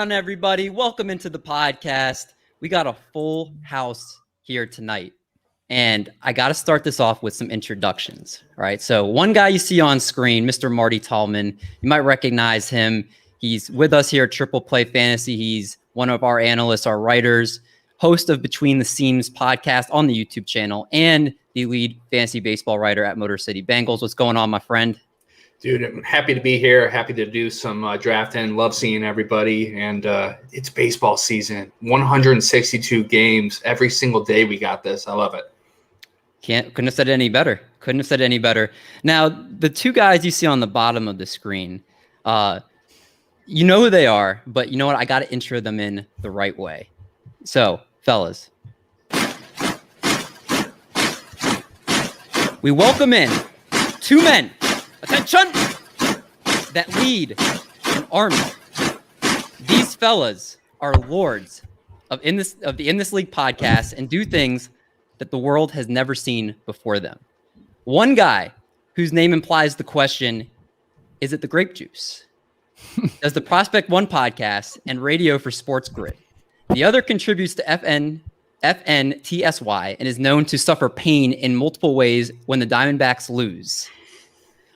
on, everybody? Welcome into the podcast. We got a full house here tonight, and I got to start this off with some introductions. All right, so one guy you see on screen, Mr. Marty Tallman, you might recognize him. He's with us here at Triple Play Fantasy. He's one of our analysts, our writers, host of Between the Seams podcast on the YouTube channel, and the lead fantasy baseball writer at Motor City Bengals. What's going on, my friend? Dude, I'm happy to be here. Happy to do some drafting. Love seeing everybody. And it's baseball season. 162 games every single day. We got this. I love it. Couldn't have said it any better. Couldn't have said it any better. Now, the two guys you see on the bottom of the screen, you know who they are, but you know what? I got to intro them in the right way. So, fellas, we welcome in two men. Attention! That lead an army. These fellas are lords of the In This League podcast and do things that the world has never seen before them. One guy whose name implies the question, is it the grape juice? Does the Prospect One podcast and radio for Sports Grid. The other contributes to FNTSY and is known to suffer pain in multiple ways when the Diamondbacks lose.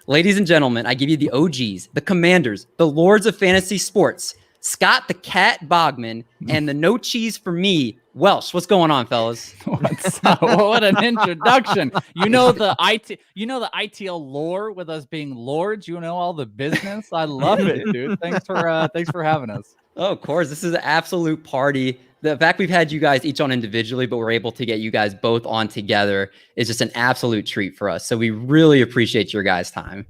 Ladies and gentlemen, I give you the OGs, the commanders, the lords of fantasy sports, Scott the Cat Bogman, and the no cheese for me, Welsh. What's going on, fellas? What's up? What an introduction. You know the ITL lore with us being lords. You know all the business. I love it, dude. Thanks for having us. Oh, of course. This is an absolute party. The fact we've had you guys each on individually, but we're able to get you guys both on together is just an absolute treat for us. So we really appreciate your guys' time.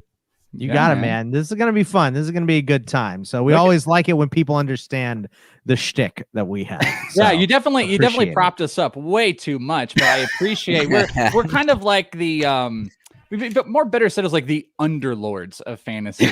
You got it, man. This is going to be fun. This is going to be a good time. So we always like it when people understand the shtick that we have. So yeah, you definitely propped us up way too much, but I appreciate we're kind of like the more better said as like the underlords of fantasy.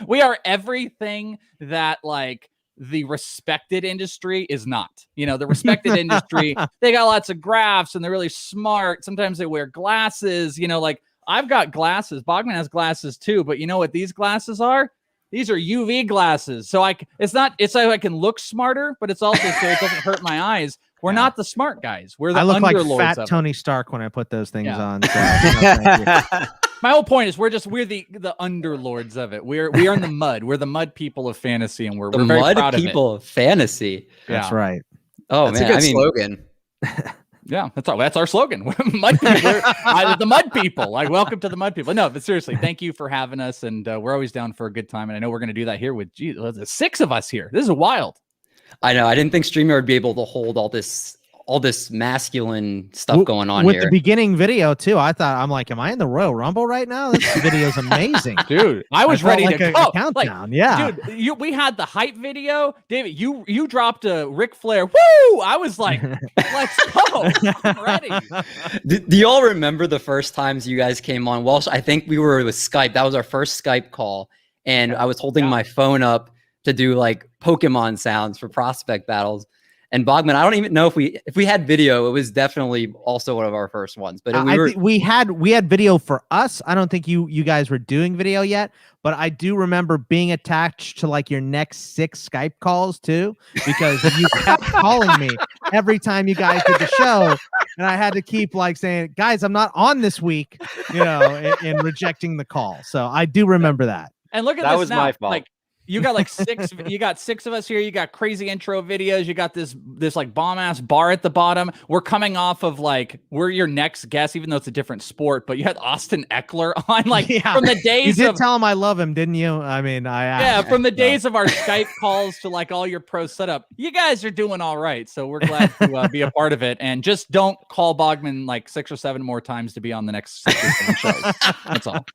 we are everything that like the respected industry is not. You know, the respected industry, they got lots of graphs and they're really smart. Sometimes they wear glasses, you know, like I've got glasses. Bogman has glasses too, but you know what these glasses are? These are UV glasses. So it's like I can look smarter, but it's also so it doesn't hurt my eyes. We're not the smart guys. We're the I look like underlords fat Tony Stark when I put those things on. So, thank you. My whole point is we're the underlords of it. We are in the mud. We're the mud people of fantasy, and we're very proud of it. The mud people of fantasy. That's right. Oh, that's a good slogan. Yeah, that's our slogan. We're mud people. The mud people. Like, welcome to the mud people. No, but seriously, thank you for having us, and we're always down for a good time. And I know we're going to do that here with there's 6 of us here. This is wild. I know. I didn't think StreamYard would be able to hold all this masculine stuff going on with here. The beginning video too. I'm like, am I in the Royal Rumble right now? This video is amazing, dude. I was ready like to go. Countdown, yeah, dude. We had the hype video, David. You dropped a Ric Flair. Woo! I was like, let's go. I'm ready. Do y'all remember the first times you guys came on? Welsh, I think we were with Skype. That was our first Skype call, and I was holding my phone up to do like Pokemon sounds for prospect battles. And Bogman, I don't even know if we had video. It was definitely also one of our first ones. But we had video for us. I don't think you guys were doing video yet, but I do remember being attached to like your next 6 Skype calls too, because you kept calling me every time you guys did the show, and I had to keep like saying, "Guys, I'm not on this week," you know, and rejecting the call. So I do remember that. And look at that this was now. my fault. Like, you got like 6. You got 6 of us here. You got crazy intro videos. You got this like bomb ass bar at the bottom. We're coming off of like we're your next guest, even though it's a different sport. But you had Austin Eckler on from the days. You did tell him I love him, didn't you? I mean, from the days of our Skype calls to like all your pro setup. You guys are doing all right, so we're glad to be a part of it. And just don't call Bogman like 6 or 7 more times to be on the next 6 or 7 shows. That's all.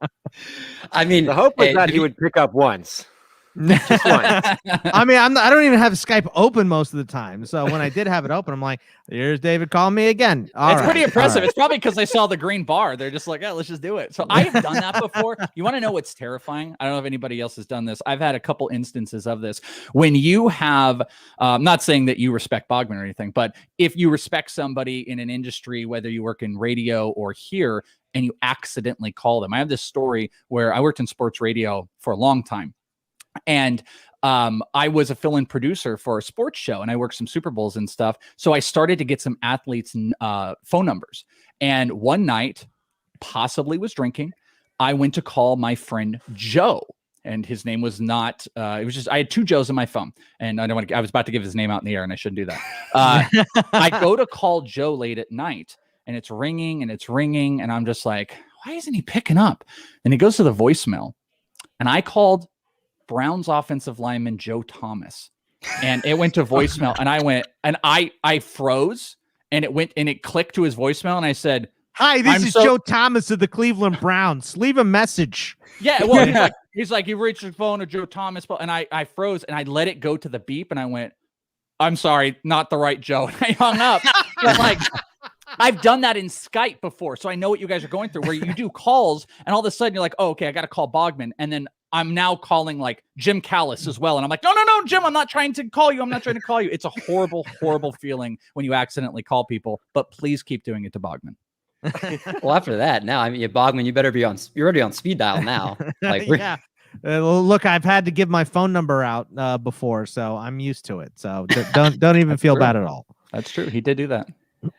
I mean, the hope was that he would pick up once. Just once. I mean, I don't even have Skype open most of the time. So when I did have it open, I'm like, here's David calling me again. It's pretty impressive. It's probably because they saw the green bar. They're just like, yeah, let's just do it. So I have done that before. You want to know what's terrifying? I don't know if anybody else has done this. I've had a couple instances of this. When you have, I'm not saying that you respect Bogman or anything, but if you respect somebody in an industry, whether you work in radio or here, and you accidentally call them. I have this story where I worked in sports radio for a long time. And I was a fill-in producer for a sports show, and I worked some Super Bowls and stuff. So I started to get some athletes' phone numbers. And one night, possibly was drinking, I went to call my friend Joe. And his name was not, it was just, I had 2 Joes in my phone, and I was about to give his name out in the air, and I shouldn't do that. I go to call Joe late at night, and it's ringing, and I'm just like, why isn't he picking up? And he goes to the voicemail, and I called Browns offensive lineman Joe Thomas, and it went to voicemail, and I went, and I froze, and it clicked to his voicemail, and I said, "Hi, this is Joe Thomas of the Cleveland Browns. Leave a message." Yeah, well, he's like, you reached the phone of Joe Thomas, and I froze, and I let it go to the beep, and I went, "I'm sorry, not the right Joe," and I hung up. But like, I've done that in Skype before, so I know what you guys are going through, where you do calls, and all of a sudden you're like, "Oh, okay, I got to call Bogman," and then I'm now calling like Jim Callis as well, and I'm like, "No, Jim, I'm not trying to call you. I'm not trying to call you." It's a horrible, horrible feeling when you accidentally call people, but please keep doing it to Bogman. Well, after that, now, I mean, Bogman, you're already on speed dial now. Like, yeah. Look, I've had to give my phone number out before, so I'm used to it. So don't even feel bad at all. That's true. He did do that.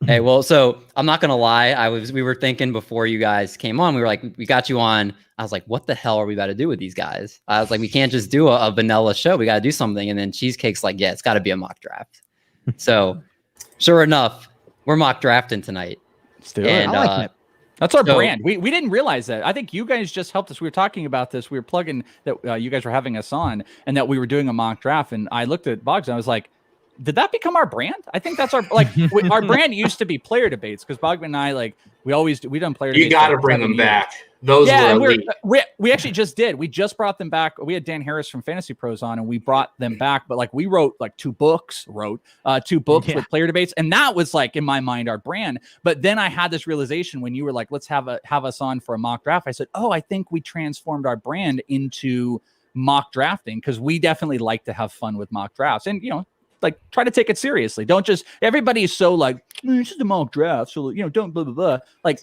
Hey, well, so I'm not gonna lie. We were thinking before you guys came on, we were like, we got you on. I was like, what the hell are we about to do with these guys? I was like, we can't just do a vanilla show. We got to do something. And then Cheesecake's like, yeah, it's got to be a mock draft. So, sure enough, we're mock drafting tonight. Let's do it. And, I like it. That's our brand. We didn't realize that. I think you guys just helped us. We were talking about this. We were plugging that you guys were having us on, and that we were doing a mock draft. And I looked at Boggs and I was like, did that become our brand? I think that's our our brand used to be player debates, because Bogman and I we done player debates. You got to bring them back. Those were we actually just did. We just brought them back. We had Dan Harris from Fantasy Pros on, and we brought them back. But we wrote 2 books. Two books with player debates, and that was in my mind our brand. But then I had this realization when you were like, "Let's have us on for a mock draft." I said, "Oh, I think we transformed our brand into mock drafting, because we definitely like to have fun with mock drafts, and try to take it seriously. Don't just everybody is so it's just a mock draft, so don't blah blah blah.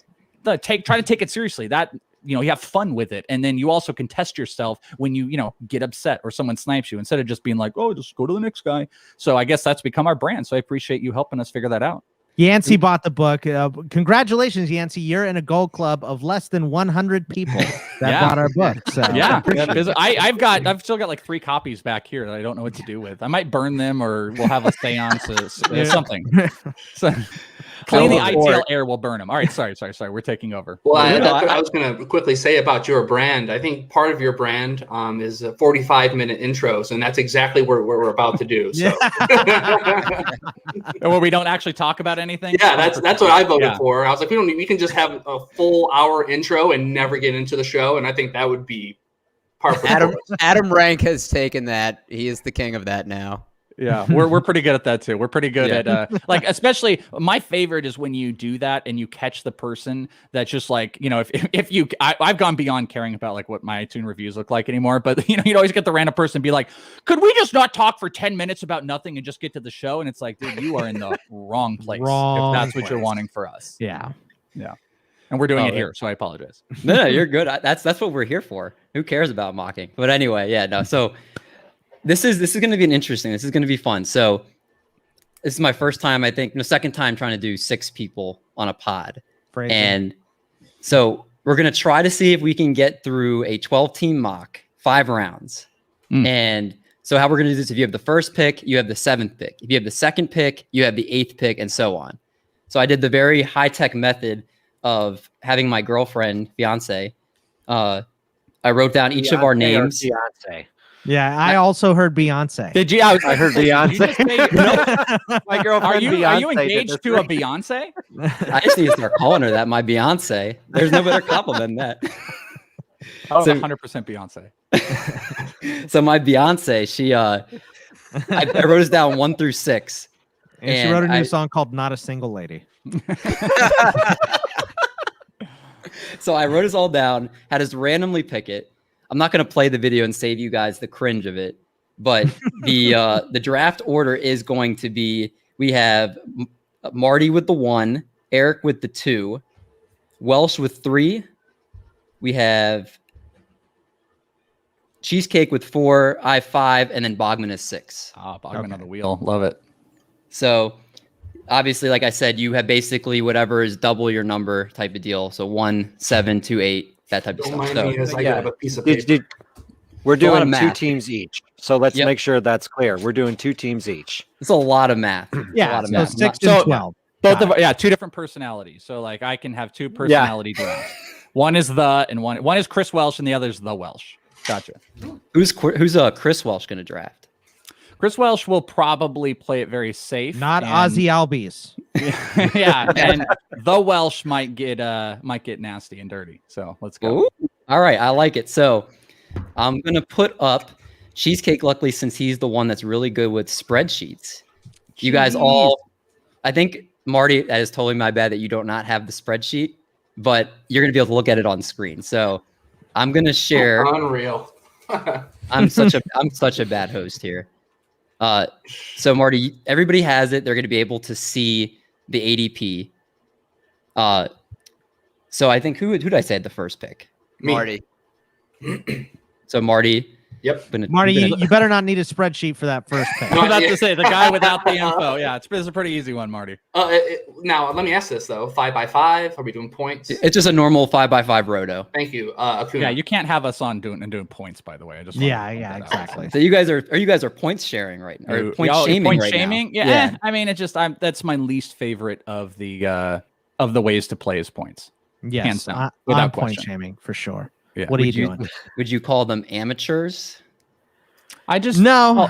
Try to take it seriously. That you have fun with it, and then you also can test yourself when you get upset or someone snipes you, instead of just being like, "Oh, just go to the next guy." So I guess that's become our brand. So I appreciate you helping us figure that out. Yancey bought the book. Congratulations, Yancey. You're in a gold club of less than 100 people that bought our book. So because I've still got 3 copies back here that I don't know what to do with. I might burn them, or we'll have a seance or something. So clean the ITL air, we'll burn them. All right, sorry. We're taking over. Well, that's what I was going to quickly say about your brand. I think part of your brand is 45-minute intros, and that's exactly what we're about to do. So. Where we don't actually talk about anything. Yeah, that's what I voted for. I was like, we can just have a full hour intro and never get into the show, and I think that would be par for the course. Adam Rank has taken that. He is the king of that now. Yeah, we're pretty good at that too. We're pretty good at especially my favorite is when you do that and you catch the person that's just if I've gone beyond caring about what my iTunes reviews look like anymore, but you'd always get the random person be like, "Could we just not talk for 10 minutes about nothing and just get to the show?" And it's like, dude, you are in the wrong place if that's what you're wanting for us. Yeah. And we're doing it here, so I apologize. No, you're good. That's what we're here for. Who cares about mocking? But anyway, so. This is going to be interesting. This is going to be fun. So this is my first time, I think, second time trying to do 6 people on a pod. Crazy. And so we're going to try to see if we can get through a 12-team mock, 5 rounds. And so how we're going to do this, if you have the first pick, you have the 7th pick. If you have the 2nd pick, you have the 8th pick, and so on. So I did the very high-tech method of having my girlfriend, fiance. I wrote down each of our names. Beyonce. Yeah, I also heard Beyonce. Did you? I heard Beyonce. My girlfriend. Are you engaged to a Beyonce? I just need to start calling her that, my Beyonce. There's no better compliment than that. Oh, 100% Beyonce. So my Beyonce, she, I wrote this down 1 through 6. And she wrote a new song called "Not a Single Lady." So I wrote this all down, had us randomly pick it. I'm not going to play the video and save you guys the cringe of it, but the draft order is going to be, we have Marty with the 1, Eric with the 2, Welsh with 3. We have Cheesecake with 4, I have 5, and then Bogman is 6. Bogman on the wheel. Love it. So obviously, like I said, you have basically whatever is double your number type of deal. So 1, 7, 2, 8, that type of Don't stuff. mind So me as I have a piece of paper. We're a lot of doing 2 math. teams each. So let's Yep. make sure that's clear. We're doing 2 teams each. it's a lot of math. It's a Yeah, lot of so math. 6 So- and 12. Both Got of 2 different personalities. So like I can have 2 personality drafts. One is and one is Chris Welsh and the other is the Welsh. Gotcha. Who's Chris Welsh going to draft? Chris Welsh will probably play it very safe. Not and- Ozzy Albies. Yeah, and the Welsh might get nasty and dirty. So let's go. Ooh. All right, I like it. So I'm going to put up Cheesecake, luckily, since he's the one that's really good with spreadsheets. You guys all, I think, Marty, that is totally my bad that you do not have the spreadsheet, but you're going to be able to look at it on screen. So I'm going to share. Unreal. I'm such a bad host here. So Marty, everybody has it. They're going to be able to see the ADP. So I think who did I say had the first pick? Me. Marty. So Marty. Yep. Marty, you better not need a spreadsheet for that first pick. I was about to say the guy without the info. Yeah, it's a pretty easy one, Marty. Now let me ask this though: 5 by 5? Are we doing points? It's just a normal 5x5 roto. Thank you, Acuna. Yeah, you can't have us on doing points, by the way. I just exactly. So you guys are points sharing right now, or point shaming point right shaming? now. Yeah. I mean, that's my least favorite of the ways to play is points. Yes, Hands down, I'm without point question. shaming for sure. Yeah. What are you doing? Would you call them amateurs? I just No.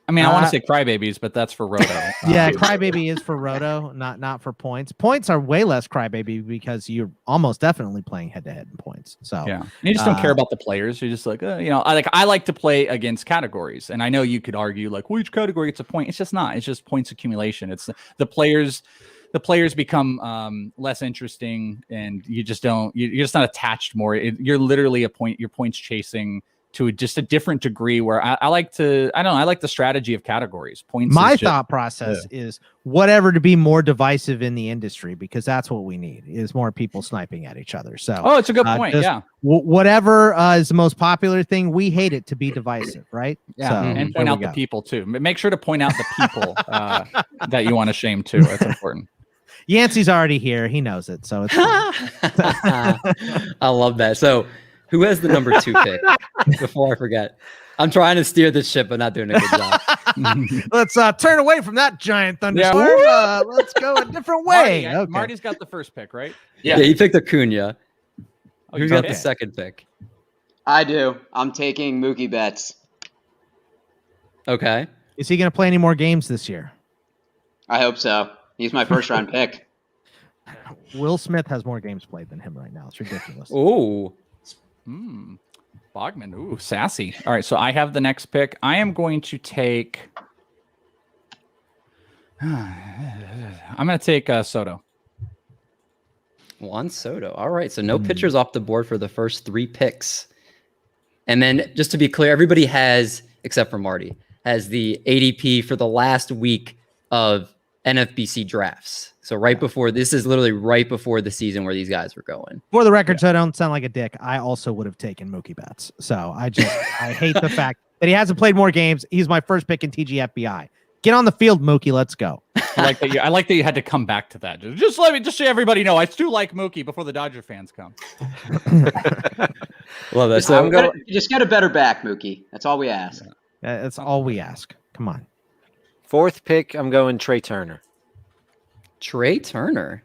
I mean, I want to say crybabies, but that's for roto. Yeah, crybaby is for roto, not for points. Points are way less crybaby because you're almost definitely playing head to head in points. So yeah, you just don't care about the players. You're just like, I like to play against categories, and I know you could argue like, well, each category gets a point. It's just not. It's just points accumulation. It's the players. The players become less interesting, and you just don't. You're just not attached more. You're literally you're points chasing to just a different degree. Where I like to. I don't know. I like the strategy of categories. Points. My thought process is whatever to be more divisive in the industry, because that's what we need is more people sniping at each other. So it's a good point. Yeah. Whatever is the most popular thing, we hate it to be divisive, right? Yeah, So, and there point we out the go. people too. Make sure to point out the people that you want to shame too. That's important. Yancey's already here. He knows it. So it's fine. I love that. So who has the number 2 pick? Before I forget. I'm trying to steer this ship, but not doing a good job. Let's turn away from that giant thunderstorm. Let's go a different way. Marty, Okay. Marty's got the first pick, right? Yeah, you picked Acuna. Oh, Who you got did? the second pick? I do. I'm taking Mookie Betts. Okay. Is he going to play any more games this year? I hope so. He's my first round pick. Will Smith has more games played than him right now. It's ridiculous. Oh. Bogman. Ooh, sassy. All right, so I have the next pick. I am going to take. I'm going to take Soto. Juan Soto. All right. So no pitchers off the board for the first 3 picks. And then just to be clear, everybody has, except for Marty, has the ADP for the last week of NFBC drafts. So this is literally right before the season where these guys were going. For the record, so I don't sound like a dick, I also would have taken Mookie Betts. So I hate the fact that he hasn't played more games. He's my first pick in TGFBI. Get on the field, Mookie. Let's go. I like that you had to come back to that. Just so everybody know, I do like Mookie before the Dodger fans come. Love that. So So just get a better back, Mookie. That's all we ask. That's all we ask. Come on. 4th pick, I'm going Trey Turner. Trey Turner.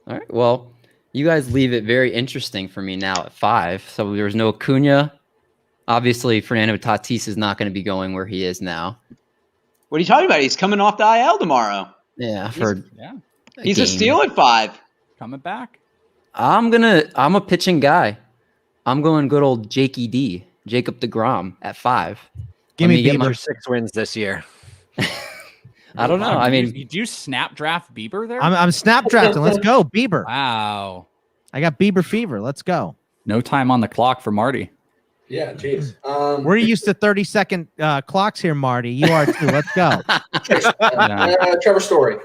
All right. Well, you guys leave it very interesting for me now at 5. So there's no Acuna. Obviously, Fernando Tatis is not going to be going where he is now. What are you talking about? He's coming off the IL tomorrow. Yeah, He's a steal at 5. Coming back. I'm a pitching guy. I'm going good old Jakey D, Jacob deGrom at 5. Give me Bieber Bieber. 6 wins this year. I don't know. I mean, do you snap draft Bieber there? I'm snap drafting. Let's go, Bieber. Wow. I got Bieber fever. Let's go. No time on the clock for Marty. Yeah, jeez. We're used to 30-second clocks here, Marty. You are too. Let's go. Trevor Story.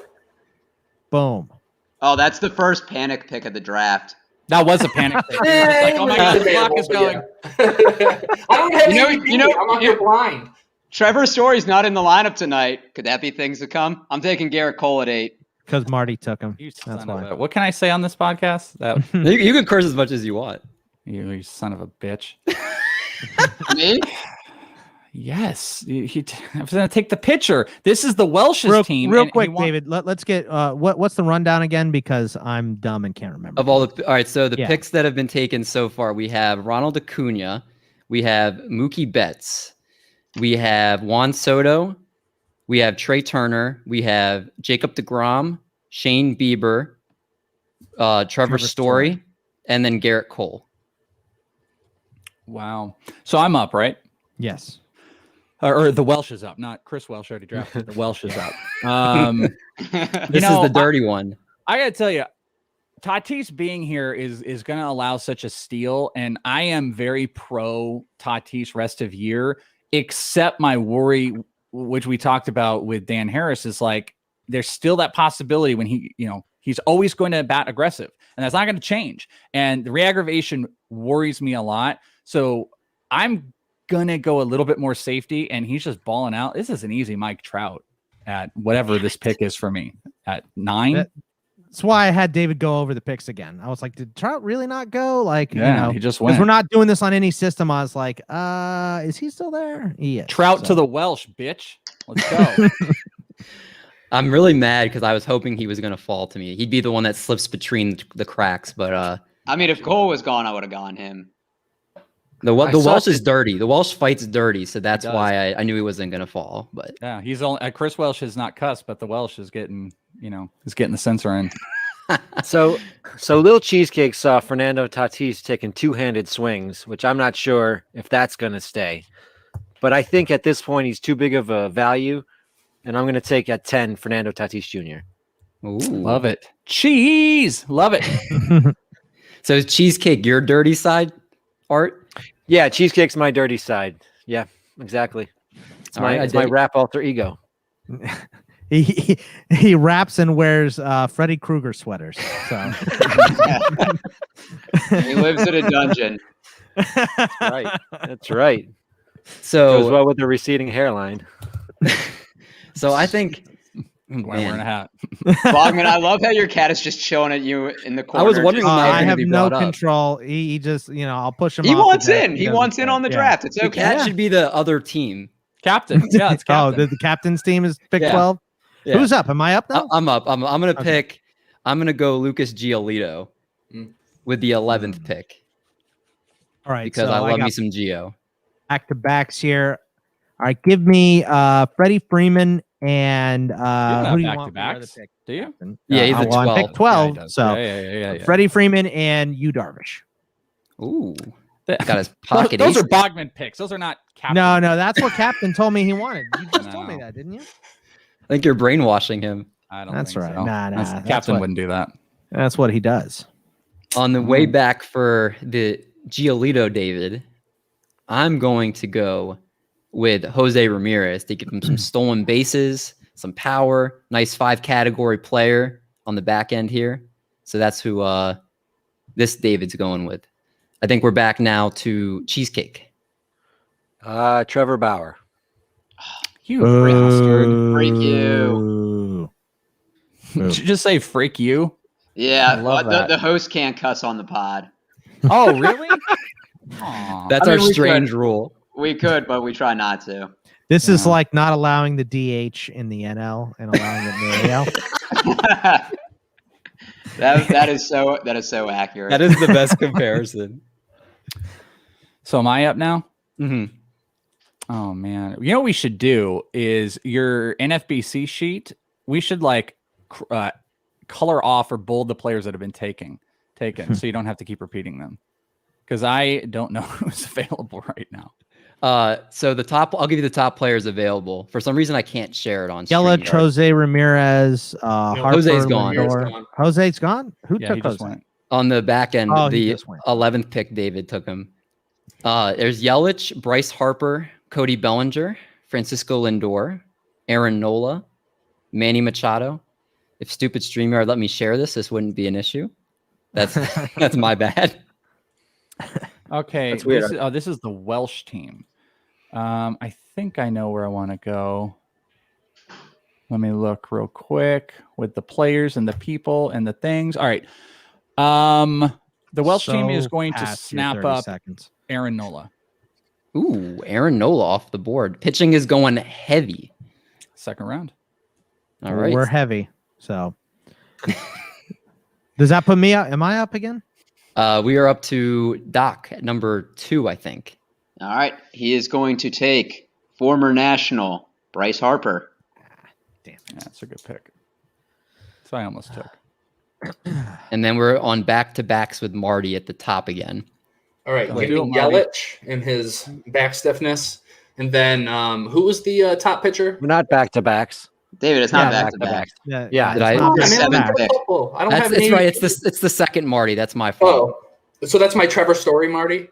Boom. Oh, that's the first panic pick of the draft. That was a panic. Like, oh my God, the clock is going. I don't have I'm not here blind. Trevor Story's not in the lineup tonight. Could that be things to come? I'm taking Garrett Cole at 8. Because Marty took him. That's why. What can I say on this podcast? That You can curse as much as you want. you son of a bitch. Me? Yes, I was going to take the pitcher. This is the Welsh's team. Real quick, David. Let's get what's the rundown again, because I'm dumb and can't remember. Of all right. So the picks that have been taken so far, we have Ronald Acuna, we have Mookie Betts, we have Juan Soto, we have Trey Turner, we have Jacob deGrom, Shane Bieber, Trevor Story, and then Garrett Cole. Wow. So I'm up, right? Yes. Or the Welsh is up, not Chris Welsh already drafted. The Welsh is up. This is the dirty one. I got to tell you, Tatis being here is going to allow such a steal, and I am very pro Tatis rest of year, except my worry, which we talked about with Dan Harris, is like there's still that possibility when he's always going to bat aggressive, and that's not going to change. And the re-aggravation worries me a lot. So I'm going to go a little bit more safety, and he's just balling out. This is an easy Mike Trout at whatever this pick is for me at 9. That's why I had David go over the picks again. I was like, did Trout really not go? Like, he just went. Because we're not doing this on any system. I was like, is he still there? Yes. Trout to the Welsh, bitch. Let's go. I'm really mad because I was hoping he was going to fall to me. He'd be the one that slips between the cracks. But I mean, if Cole was gone, I would have gone him. The Welsh is dirty. The Welsh fights dirty, so that's why I knew he wasn't going to fall. But yeah, he's only Chris Welsh is not cussed, but the Welsh is getting the censor in. So Lil Cheesecake saw Fernando Tatis taking two-handed swings, which I'm not sure if that's going to stay. But I think at this point he's too big of a value, and I'm going to take at 10 Fernando Tatis Jr. Ooh. Love it. Cheese. Love it. So is Cheesecake your dirty side, Art? Yeah, Cheesecake's my dirty side. Yeah, exactly. It's my rap alter ego. He raps and wears Freddy Krueger sweaters. So he lives in a dungeon. That's right. That's right. So goes well with the receding hairline. So I think wearing a hat. Bogman, I love how your cat is just chilling at you in the corner. I was wondering. I have no control. He just, I'll push him. He wants in. He wants in on the draft. It's okay. The cat should be the other team. Captain. Yeah, it's captain. Oh, the captain's team is pick 12. Yeah. Who's up? Am I up now? I'm up. I'm gonna pick. I'm gonna go Lucas Giolito with the 11th pick. All right, because I love me some Gio. Back to backs here. All right, give me Freddie Freeman and who do you want? Pick? Do you? Yeah, he's a 12. Pick 12. Yeah, so yeah. Freddie Freeman and Yu Darvish. Ooh, got his pocket. Those are Bogman picks. Those are not Captain. No, that's what Captain told me he wanted. You just told me that, didn't you? I think you're brainwashing him. I don't. That's think right. So. Nah. Captain wouldn't do that. That's what he does. On the way back for the Giolito, David, I'm going to go with Jose Ramirez to give him some stolen bases, some power, nice 5-category player on the back end here. So that's who this David's going with. I think we're back now to Cheesecake. Trevor Bauer. You bastard. Freak you. Did you just say freak you? Yeah, the host can't cuss on the pod. Oh, really? That's our strange rule. We could, but we try not to. This is like not allowing the DH in the NL and allowing it in the AL. That is so accurate. That is the best comparison. So am I up now? Mm-hmm. Oh man, you know what we should do is your NFBC sheet. We should color off or bold the players that have been taken, so you don't have to keep repeating them. Because I don't know who's available right now. So I'll give you the top players available. For some reason, I can't share it on stream. Yelich, Jose Ramirez, Jose's gone. Jose's gone? Who Yeah, took he just Jose? went. On the back end, he the 11th pick, David took him. There's Yelich, Bryce Harper, Cody Bellinger, Francisco Lindor, Aaron Nola, Manny Machado. If stupid StreamYard let me share this wouldn't be an issue. That's my bad. Okay, That's weird. This is the Welsh team. I think I know where I want to go. Let me look real quick with the players and the people and the things. All right. The Welsh team is going to past your snap 30 up seconds. Aaron Nola. Ooh, Aaron Nola off the board. Pitching is going heavy. Second round. All right. We're heavy. So does that put me up? Am I up again? We are up to Doc at number 2, I think. All right. He is going to take former national Bryce Harper. Yeah, that's a good pick. So I almost took. And then we're on back-to-backs with Marty at the top again. All right, Don't give do me it, Marty. Yelich and his back stiffness. And then who was the top pitcher? We're not back-to-backs. David, it's not Yeah, back to back. Yeah. Yeah. Did I- it's not Oh, the man, seventh I'm pick. football. I don't have It's any. right. It's the second Marty. That's my fault. Oh, so that's my Trevor Story, Marty.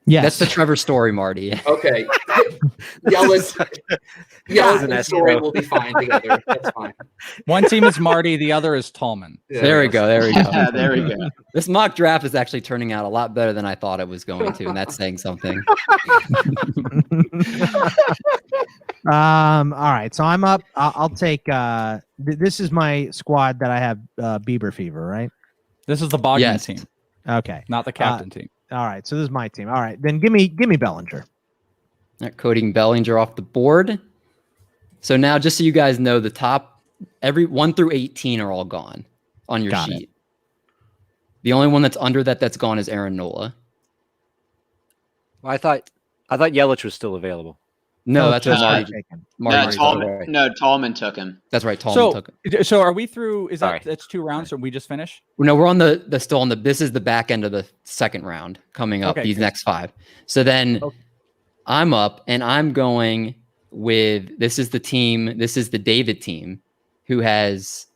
Yes. That's the Trevor Story, Marty. Okay. Yelich an and Story SEO. will be fine together. That's fine. One team is Marty, the other is Tallman. Yeah, There we go. There we go. There we go. This mock draft is actually turning out a lot better than I thought it was going to, and that's saying something. All right. So I'm up. I'll take this is my squad that I have Bieber fever, right? This is the Bogman Yes. team, Okay. not the captain team. All right. So this is my team. All right. Then give me Bellinger. Coding Bellinger off the board. So now, just so you guys know, the top every 1 through 18 are all gone on your Got sheet. The only one that's under that's gone is Aaron Nola. Well, I thought Yelich was still available. No, that's just Marty. taken. Marty Tallman took him. That's right. Tallman took it. So are we through? Is Sorry. that's 2 rounds? Or we just finished? No, we're on the still on the. This is the back end of the second round coming up. Okay, These good. next 5. So then Okay. I'm up, and I'm going with this is the team. This is the David team, who has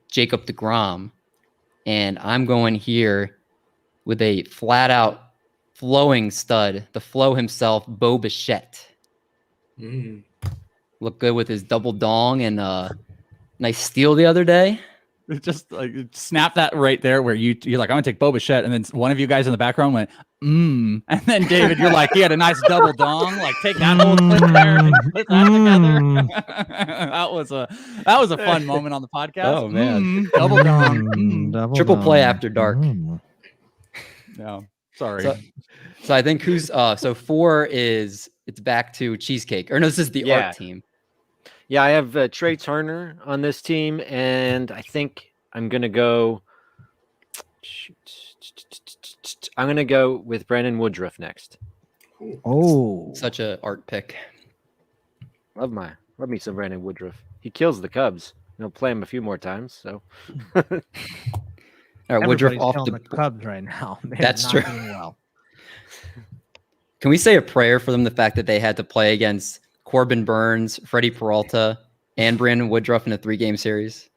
Jacob deGrom, and I'm going here with a flat out flowing stud, the Flo himself, Bo Bichette. Mm. Looked good with his double dong and nice steal the other day. Just like snap that right there where you're like, I'm gonna take Bo Bichette, and then one of you guys in the background went, and then David, you're like, he had a nice double dong, like take that whole clip there and put that together. that was a fun moment on the podcast. Oh, man. Double dong. Double Triple play dong. after dark. No, sorry. So I think who's so 4 is it's back to Cheesecake. Or no, this is the art team. Yeah, I have Trey Turner on this team, and I think I'm gonna go. I'm gonna go with Brandon Woodruff next. Oh, Such a art pick. Love me some Brandon Woodruff. He kills the Cubs. I'll play him a few more times. So All right, Woodruff everybody's off killing the. the Cubs right now. They're That's not true. doing well. Can we say a prayer for them? The fact that they had to play against Corbin Burns, Freddie Peralta, and Brandon Woodruff in a 3-game series.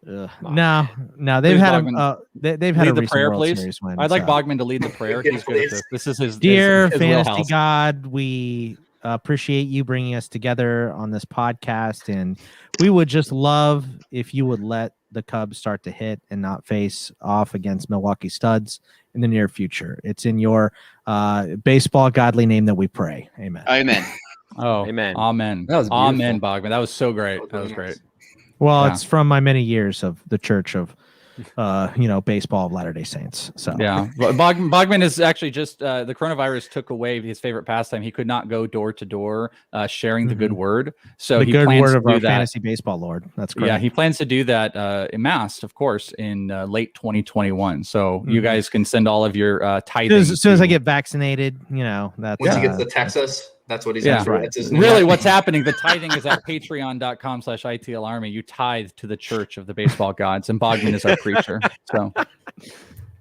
No, they've Please, had Bogman, they've had lead a the recent prayer, World please. Series win, I'd like so. Bogman to lead the prayer. Yes, He's good at please. this. This is his Dear his fantasy wheelhouse. God, we appreciate you bringing us together on this podcast, and we would just love if you would let the Cubs start to hit and not face off against Milwaukee Studs in the near future. It's in your baseball godly name that we pray. Amen. Amen. Oh, Amen. Amen. That was Amen, beautiful. Bogman. That was so great. That was great. Well, Yeah. it's from my many years of the Church of baseball of Latter-day Saints. So Yeah, Bogman is actually just the coronavirus took away his favorite pastime. He could not go door to door sharing the good word. So the he good plans word to of do our that. fantasy baseball Lord. That's correct. Yeah, he plans to do that in mass, of course, in late 2021. So you guys can send all of your tithing. As soon as I to- get vaccinated, that's Once he gets to Texas, that's what he's Yeah. going to do. Right. That's his new Really, name. what's happening? The tithing is at patreon.com/itlarmy. You tithe to the Church of the Baseball Gods, and Bogman is our preacher. So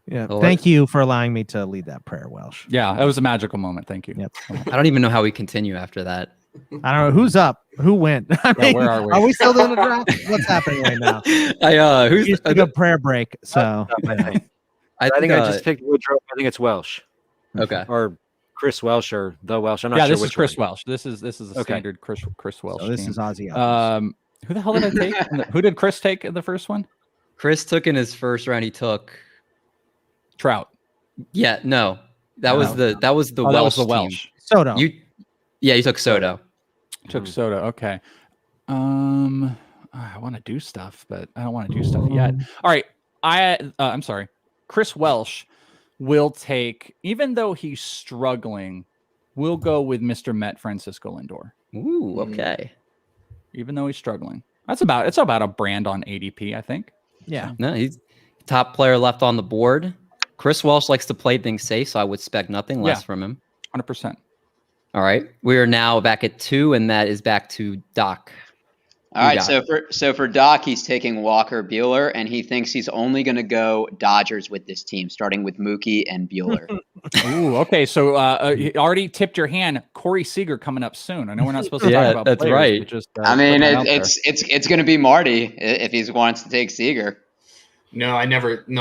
yeah. Well, Thank you for allowing me to lead that prayer, Welsh. yeah, that was a magical moment. Thank you. Yep. I don't even know how we continue after that. I don't know who's up, who went. I Yeah, where are we? Are we still doing the draft? What's happening right now? Who's We just took a prayer break, so I think I I think just picked Woodruff. I think it's Welsh okay. or Chris Welsh or the Welsh. I'm not Yeah, sure this which is Chris one. Welsh. This is a Okay. standard Chris Welsh. so this team. is Ozzy. Osbourne. Who the hell did I take? Who did Chris take in the first one? Chris took in his first round. He took Trout. Yeah, no, that was the Welsh. That was the Welsh. Team. Soto. You took Soto. Took Soto. Okay. I want to do stuff, but I don't want to do stuff yet. All right. I'm sorry. Chris Welsh will take, even though he's struggling, we'll go with Mr. Met Francisco Lindor. Ooh, okay. Even though he's struggling. It's about a brand on ADP, I think. Yeah. No, he's top player left on the board. Chris Welsh likes to play things safe, so I would expect nothing less from him. 100%. All right. We are now back at 2, and that is back to Doc. All right, so for Doc, he's taking Walker Buehler, and he thinks he's only going to go Dodgers with this team, starting with Mookie and Buehler. Ooh, okay. So you already tipped your hand. Corey Seager coming up soon. I know we're not supposed to talk about that's players, right. but just, I mean, it's going to be Marty if he wants to take Seager. No,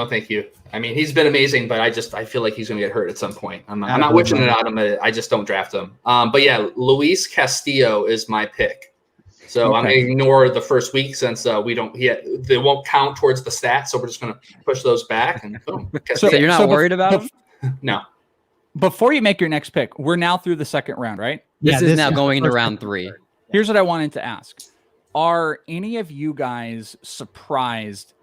thank you. I mean, he's been amazing, but I feel like he's going to get hurt at some point. I'm not wishing it out of him. I just don't draft him. But yeah, Luis Castillo is my pick. So I'm going to ignore the first week since they won't count towards the stats. So we're just going to push those back. And boom. So you're not worried about him? No. Before you make your next pick, we're now through the second round, right? This is now going into round 3. Here's what I wanted to ask. Are any of you guys surprised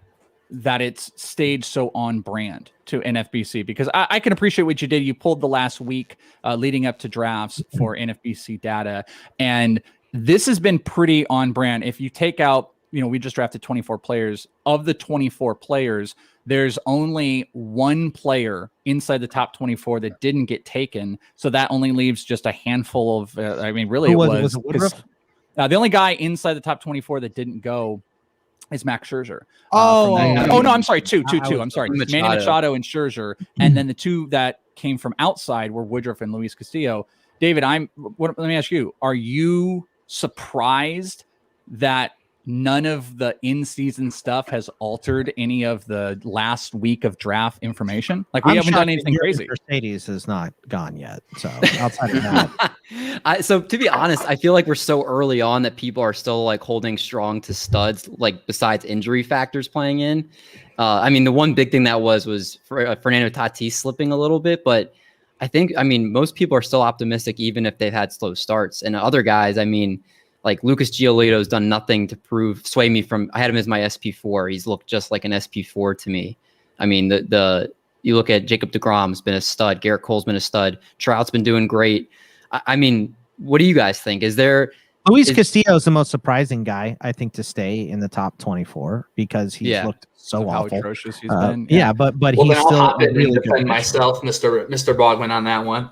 that it's staged so on brand to NFBC? Because I can appreciate what you did. You pulled the last week leading up to drafts for NFBC data, and this has been pretty on brand. If you take out, we just drafted 24 players. Of the 24 players, there's only one player inside the top 24 that didn't get taken. So that only leaves just a handful of, really it was Woodruff? The only guy inside the top 24 that didn't go is Max Scherzer. No, I'm sorry. Two. I'm sorry. Manny Machado and Scherzer. And then the two that came from outside were Woodruff and Luis Castillo. David, let me ask you, are you surprised that none of the in-season stuff has altered any of the last week of draft information? Like we haven't done anything crazy. Mercedes is not gone yet. So outside of that, so to be honest, I feel like we're so early on that people are still like holding strong to studs, like besides injury factors playing in. The one big thing that was Fernando Tatis slipping a little bit, but I think, most people are still optimistic, even if they've had slow starts. And other guys, like Lucas Giolito's done nothing to sway me from. I had him as my SP4. He's looked just like an SP4 to me. You look at Jacob deGrom's been a stud. Garrett Cole's been a stud. Trout's been doing great. What do you guys think? Luis Castillo is the most surprising guy, I think, to stay in the top 24 because he's looked so how awful. Atrocious he's been. Yeah, but he's I'll still hop in really and defend good. myself, Mr. Bogman, on that one.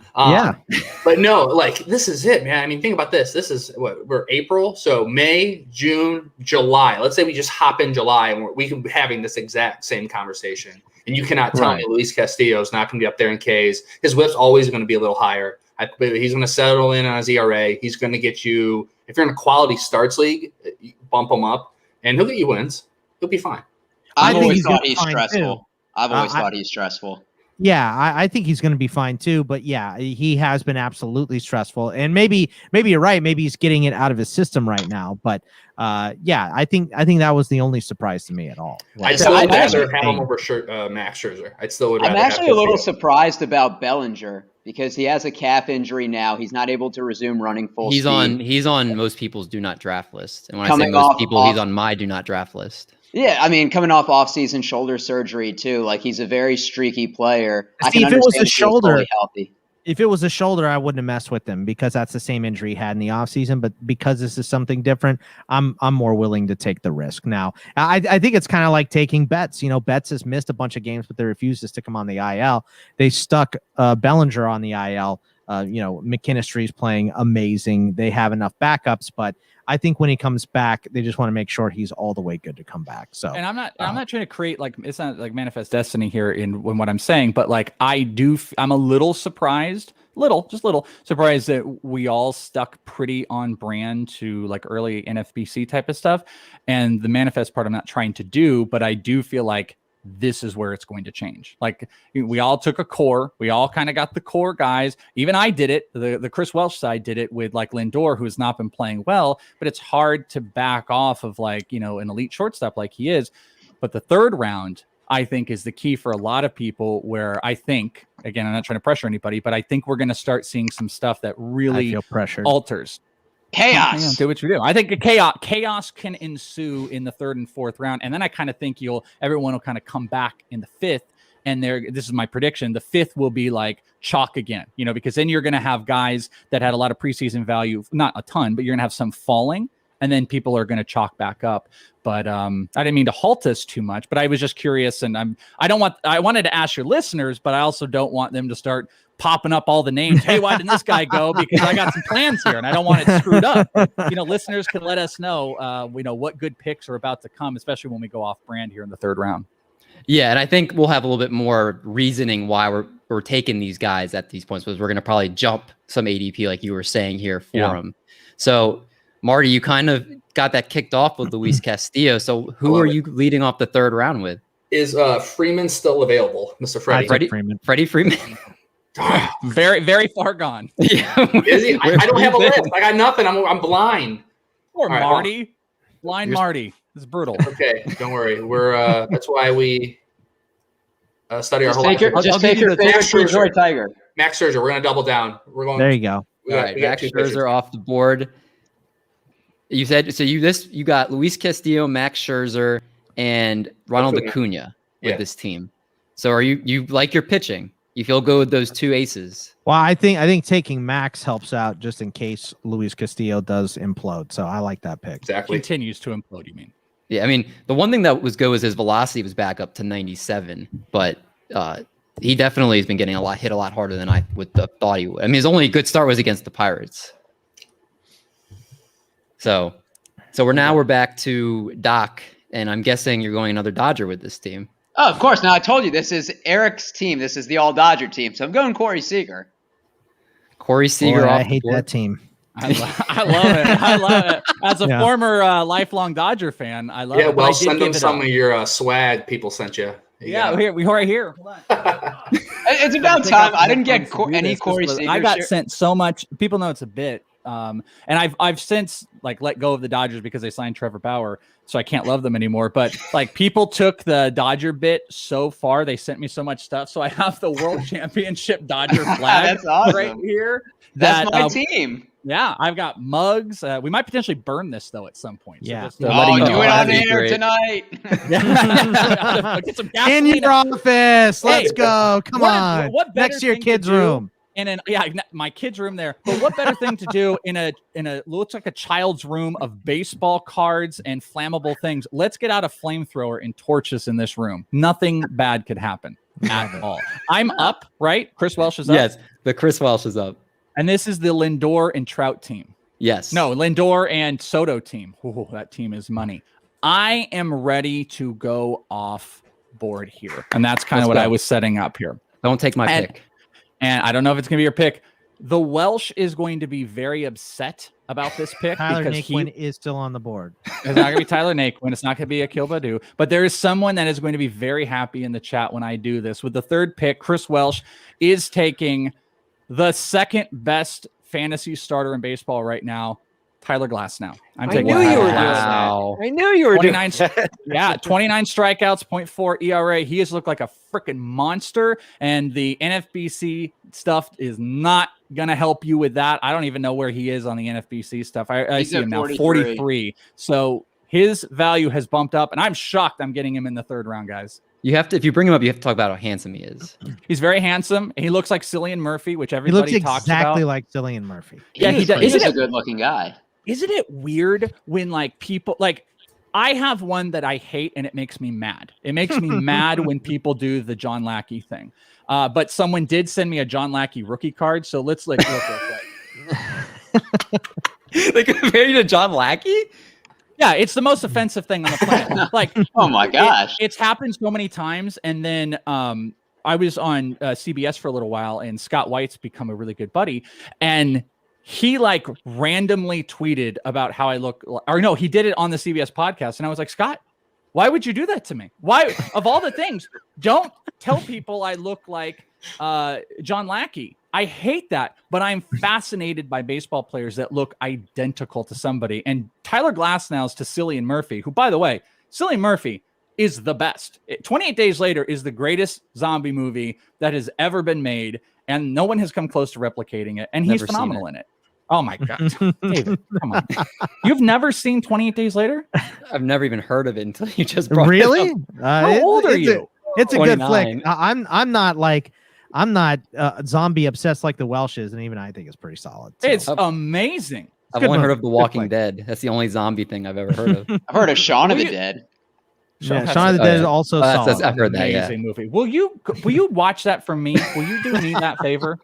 But no, this is it, man. Think about this. This is we're April, so May, June, July. Let's say we just hop in July and we can be having this exact same conversation. And you cannot tell me Luis Castillo is not going to be up there in Ks. His whip's always going to be a little higher. He's going to settle in on his ERA. He's going to get you, if you're in a quality starts league, bump him up, and he'll get you wins. He'll be fine. I've always thought he's stressful. I've always thought he's stressful. Yeah, I think he's going to be fine too. But yeah, he has been absolutely stressful. And maybe you're right. Maybe he's getting it out of his system right now. But I think that was the only surprise to me at all. I'd still rather have him over Max Scherzer. I'm actually a little surprised about Bellinger because he has a calf injury now. He's not able to resume running full speed. He's on most people's do not draft list. And when I say most people, he's on my do not draft list. Yeah, coming off off-season shoulder surgery too. Like he's a very streaky player. See, if it was a shoulder, if it was a shoulder, I wouldn't have messed with him because that's the same injury he had in the offseason. But because this is something different, I'm more willing to take the risk. Now, I think it's kind of like taking Betts. Betts has missed a bunch of games, but they refused to stick him on the IL. They stuck Bellinger on the IL. McKinstry's playing amazing. They have enough backups, but I think when he comes back, they just want to make sure he's all the way good to come back. So, and I'm not trying to create it's not like manifest destiny here in what I'm saying, but I'm a little surprised, surprised that we all stuck pretty on brand to like early NFBC type of stuff. And the manifest part I'm not trying to do, but I do feel like this is where it's going to change. Like we all took a core. We all kind of got the core guys. Even I did it. The Chris Welsh side did it with like Lindor, who has not been playing well, but it's hard to back off of an elite shortstop like he is. But the third round, I think, is the key for a lot of people, where I think, again, I'm not trying to pressure anybody, but I think we're going to start seeing some stuff that really feel pressured. alters. Chaos. Do what you do. I think chaos can ensue in the third and fourth round. And then I kind of think everyone will kind of come back in the fifth. And this is my prediction. The fifth will be like chalk again, because then you're going to have guys that had a lot of preseason value, not a ton, but you're going to have some falling, and then people are going to chalk back up. But I didn't mean to halt us too much, but I was just curious, and I wanted to ask your listeners, but I also don't want them to start popping up all the names. Hey, why didn't this guy go? Because I got some plans here and I don't want it screwed up. Listeners can let us know, what good picks are about to come, especially when we go off brand here in the third round. Yeah, and I think we'll have a little bit more reasoning why we're taking these guys at these points, because we're going to probably jump some ADP, like you were saying here, for them. So, Marty, you kind of got that kicked off with Luis Castillo. So, who are you leading off the third round with? Is Freeman still available, Mr. Freddie? Freddie Freeman. Very, very far gone. Yeah. Is he? I don't have a list. I got nothing. I'm blind. Poor Marty. Blind Marty. It's brutal. Okay, don't worry. We're that's why we study our whole life. Just take your favorite Detroit Tiger. Max Scherzer. We're gonna double down. We're going. There you go. All right, Max Scherzer off the board. You said so. You got Luis Castillo, Max Scherzer, and Ronald Acuna with this team. So are you like your pitching? You feel good with those two aces? Well, I think taking Max helps out just in case Luis Castillo does implode. So I like that pick. Exactly. Continues to implode, you mean? Yeah, I mean, the one thing that was good was his velocity was back up to 97, but he definitely has been getting hit a lot harder than I would have thought he would. I mean, his only good start was against the Pirates. So we're back to Doc, and I'm guessing you're going another Dodger with this team. Oh, of course. Now, I told you this is Eric's team. This is the all-Dodger team. So I'm going Corey Seager. Corey Seager. Boy, I hate that team. I love it. I love it. As a former lifelong Dodger fan, I love it. Yeah, well, send them some of your swag people sent you. We are here. It's about time. I didn't get any Corey Seager. I got sent so much. People know it's a bit. And I've since let go of the Dodgers because they signed Trevor Bauer, so I can't love them anymore. But people took the Dodger bit so far, they sent me so much stuff. So I have the World Championship Dodger flag That's awesome. right here. That's my team. Yeah, I've got mugs. We might potentially burn this though at some point. Yeah. So do it on air tonight. Get some in your office. Let's go. Come on. What next to your kids' room. My kids' room there. But what better thing to do in a looks like a child's room of baseball cards and flammable things? Let's get out a flamethrower and torch this in this room. Nothing bad could happen at all. I'm up, right? Chris Welsh is up. Yes, the Chris Welsh is up. And this is the Lindor and Trout team. Yes. No, Lindor and Soto team. Ooh, that team is money. I am ready to go off board here. And that's kind of what I was setting up here. Don't take my pick. And I don't know if it's going to be your pick. The Welsh is going to be very upset about this pick. Tyler because Naquin is still on the board. It's not going to be Tyler Naquin. It's not going to be Akil Baddoo. But there is someone that is going to be very happy in the chat when I do this. With the third pick, Chris Welsh is taking the second best fantasy starter in baseball right now, Tyler Glasnow. I knew you were doing that. I knew you were doing that. Yeah, 29 strikeouts, 0.4 ERA. He has looked like a freaking monster, and the NFBC stuff is not going to help you with that. I don't even know where he is on the NFBC stuff. I see him now, 43. So his value has bumped up, and I'm shocked I'm getting him in the third round, guys. You have to, if you bring him up, you have to talk about how handsome he is. He's very handsome. He looks like Cillian Murphy, which everybody talks about. He looks exactly like Cillian Murphy. Yeah, he does. He's a good-looking guy. Isn't it weird when people I have one that I hate and it makes me mad. It makes me mad when people do the John Lackey thing. But someone did send me a John Lackey rookie card, so let's look real quick. They compare you to John Lackey? Yeah, it's the most offensive thing on the planet. Oh my gosh. It's happened so many times. And then I was on CBS for a little while, and Scott White's become a really good buddy. And he randomly tweeted about how I look, or no, he did it on the CBS podcast. And I was like, Scott, why would you do that to me? Why, of all the things, don't tell people I look like John Lackey. I hate that, but I'm fascinated by baseball players that look identical to somebody. And Tyler Glasnow's to Cillian Murphy, who, by the way, Cillian Murphy, is the best. 28 Days Later is the greatest zombie movie that has ever been made, and no one has come close to replicating it. And he's Never phenomenal in it. Oh my God, David, come on! You've never seen 28 Days Later? I've never even heard of it until you just brought Really? it up. How old are you? It's a good 29. flick. I'm not zombie obsessed like the Welsh is, and even I think it's pretty solid. So. It's amazing. I've Good only heard movie. of The Good Walking flick. Dead. That's the only zombie thing I've ever heard of. I've heard of Shaun of the Dead. Yeah, Shaun of the Dead is also solid. I've heard that. Yeah, Amazing movie. Will you watch that for me? Will you do me that favor?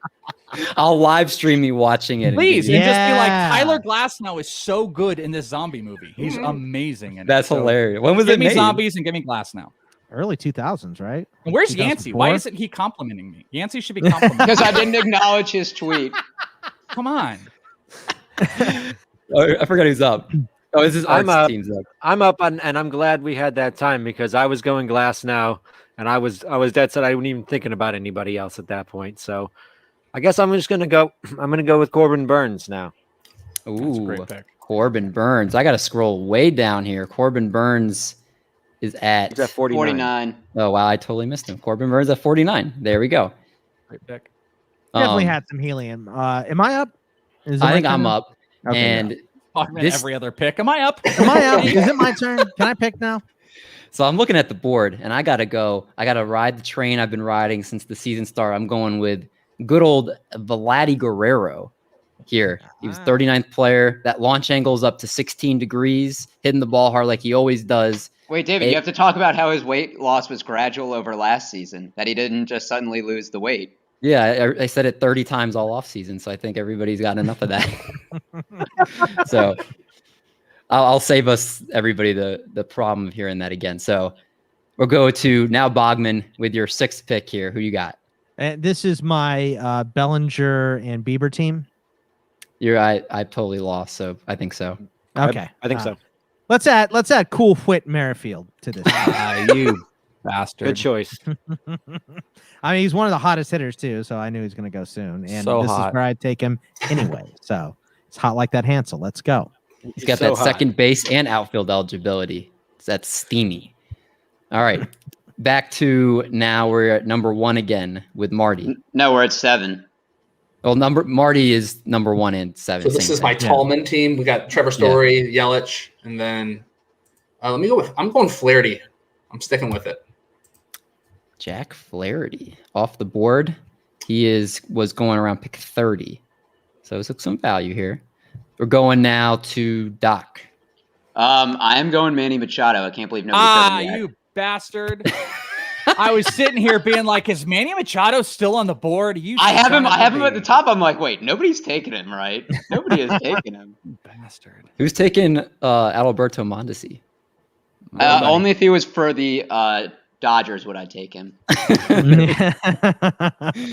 I'll live stream me watching it. Please, and and just be like, Yeah. Tyler Glasnow is so good in this zombie movie. He's amazing in it. That's So hilarious. When was give it me made? zombies and give me Glasnow. Early 2000s, right? And where's Yancey? 2004? Why isn't he complimenting me? Yancey should be complimenting Because me. I didn't acknowledge his tweet. Come on. Oh, I forgot who's up. Oh, this is I'm Art's up. team's up. I'm up on, and I'm glad we had that time because I was going Glass now, and I was dead set. I wasn't even thinking about anybody else at that point. So I guess I'm just gonna go. I'm gonna go with Corbin Burns now. That's a Ooh, great pick. Corbin Burns. I got to scroll way down here. Corbin Burns is at. He's at 49. 49. Oh wow, I totally missed him. Corbin Burns at 49. There we go. Great pick. Definitely Um, had some helium. Am I up? Is it I my think I'm turn? up. Okay, And Talking This- every other pick. Am I up? Am I up? Is it my turn? Can I pick now? so I'm looking at the board, and I gotta go. I gotta ride the train I've been riding since the season started. I'm going with good old Veladi Guerrero here. He was 39th player. That launch angle is up to 16 degrees, hitting the ball hard like he always does. Wait, David, Hey. you have to talk about how his weight loss was gradual over last season, that he didn't just suddenly lose the weight. Yeah, I said it 30 times all off season, so I think everybody's got enough of that. So I'll save everybody the problem of hearing that again. So we'll go to now Bogman with your 6th pick here. Who you got? This is my Bellinger and Bieber team. I totally lost, so I think so. Okay, I think so. Let's add Cool Whit Merrifield to this. You bastard. Good choice. I mean, he's one of the hottest hitters too, so I knew he was going to go soon. And So this hot. is where I'd take him anyway. So it's hot like that Hansel. Let's go. He's got so that hot. second base and outfield eligibility. That's steamy. All right. Back to now we're at number 1 again with Marty. No, we're at 7. Well, Marty is number 1 and 7. So this same is my thing. Tallman team. We got Trevor Story, Yelich, and then I'm going Flaherty. I'm sticking with it. Jack Flaherty off the board. He was going around pick 30. So it's some value here. We're going now to Doc. I am going Manny Machado. I can't believe nobody said him yet. You bastard. I was sitting here being like, is Manny Machado still on the board? I have him at the top. I'm like, wait, nobody's taking him, right? Nobody is taking him. Bastard. Who's taking Adalberto Mondesi? Only if he was for the Dodgers would I take him.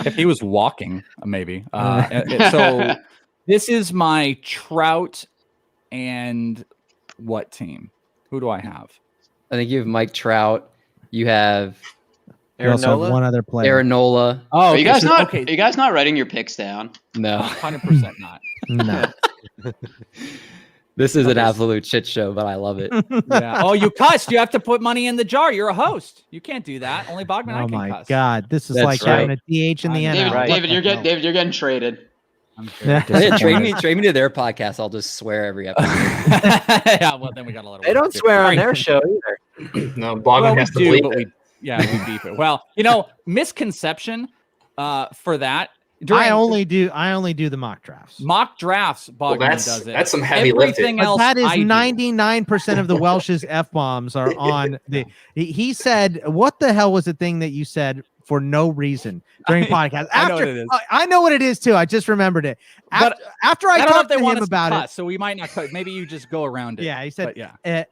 If he was walking, maybe. So this is my Trout and what team? Who do I have? I think you have Mike Trout. You have We also have Aaron one other player. Aaron Nola. Oh, Are okay, you guys so- not? okay. Are you guys not writing your picks down? No, 100% not. No. this is an absolute shit show, but I love it. Yeah. Oh, you cussed. You have to put money in the jar. You're a host. You can't do that. Only Bogman and I Oh can my cuss. God, this is That's like right. having a DH in the David- NL. What David, the hell? David, you're getting traded. I'm very Yeah, trade disappointed. me to their podcast. I'll just swear every episode. Yeah, well, then we got a lot of They work don't to do. swear All on right. their show either. No, Bogman Well, we has to do, bleep but it. we beep it. Well, misconception for that. I only do the mock drafts. mock drafts. Bogman Well, does it. that's some heavy Everything lifting. else, But that is I do. 99% of the Welsh's F-bombs are on the. He said, "What the hell was the thing that you said for no reason during podcast?" I know what it is. I know what it is too. I just remembered it. But After I I don't know if talked they to want him us about to it, cuss, so we might not cut. Maybe you just go around it. yeah, he said, But yeah.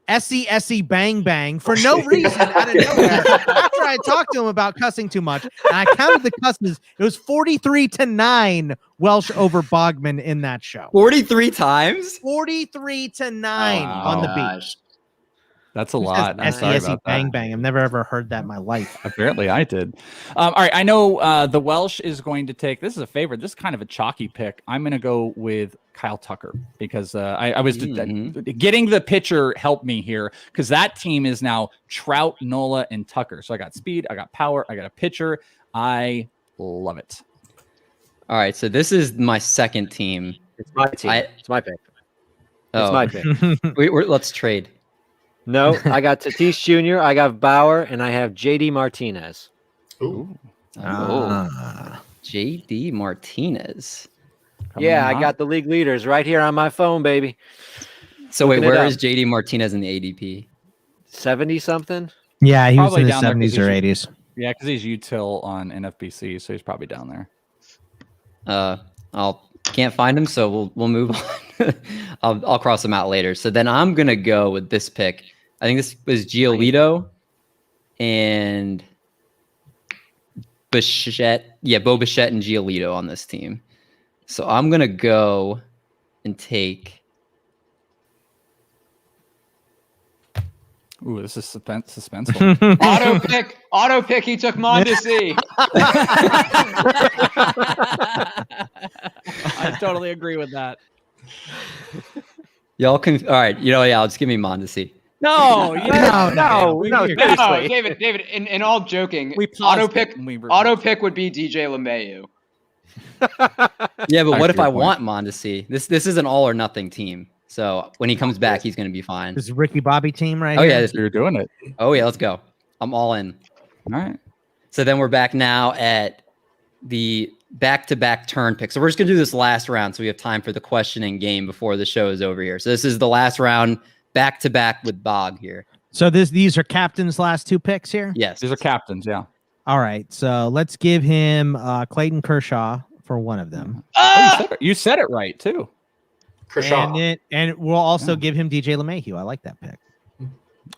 "Essie bang bang" for no reason out of nowhere. After I talked to him about cussing too much, and I counted the cusses, it was 43-9 Welsh over Bogman in that show. 43 times? 43-9 Oh, on the Gosh. beach. That's a lot. I'm sorry about bang that. bang. I've never ever heard that in my life. Apparently I did. All right. I know the Welsh is going to take, this is a favorite. This is kind of a chalky pick. I'm going to go with Kyle Tucker because I was getting the pitcher helped me here because that team is now Trout, Nola, and Tucker. So I got speed, I got power, I got a pitcher. I love it. All right. So this is my second team. It's my team. It's my pick. It's my pick. Let's trade. No, I got Tatis Jr., I got Bauer, and I have JD Martinez. Ooh. JD Martinez. I got the league leaders right here on my phone, baby. So wait, where is JD Martinez in the ADP? 70 something? Yeah, he Probably was in his down there 70s or 80s. Yeah, because he's util on NFBC, so he's probably down there. Can't find him, so we'll move on. I'll cross him out later. So then I'm gonna go with this pick. I think this was Giolito and Bichette. Yeah, Bo Bichette and Giolito on this team. So I'm gonna go and take. Ooh, this is suspenseful. Auto pick. He took Mondesi. I totally agree with that. Y'all can. All right, I'll just give me Mondesi. No, David. In all joking, we auto pick would be DJ LeMahieu. Yeah, but what if I want Mondesi? This is an all or nothing team. So when he comes back, he's going to be fine. This is Ricky Bobby team right here. Yeah, you're doing it. Oh yeah, let's go. I'm all in. All right. So then we're back now at the back-to-back turn pick. So we're just going to do this last round so we have time for the questioning game before the show is over here. So this is the last round back-to-back with Bog here. So these are captain's last two picks here? Yes. These are captains, yeah. All right. So let's give him Clayton Kershaw for one of them. You said it right, too. Kershaw. And we'll also give him DJ LeMahieu. I like that pick.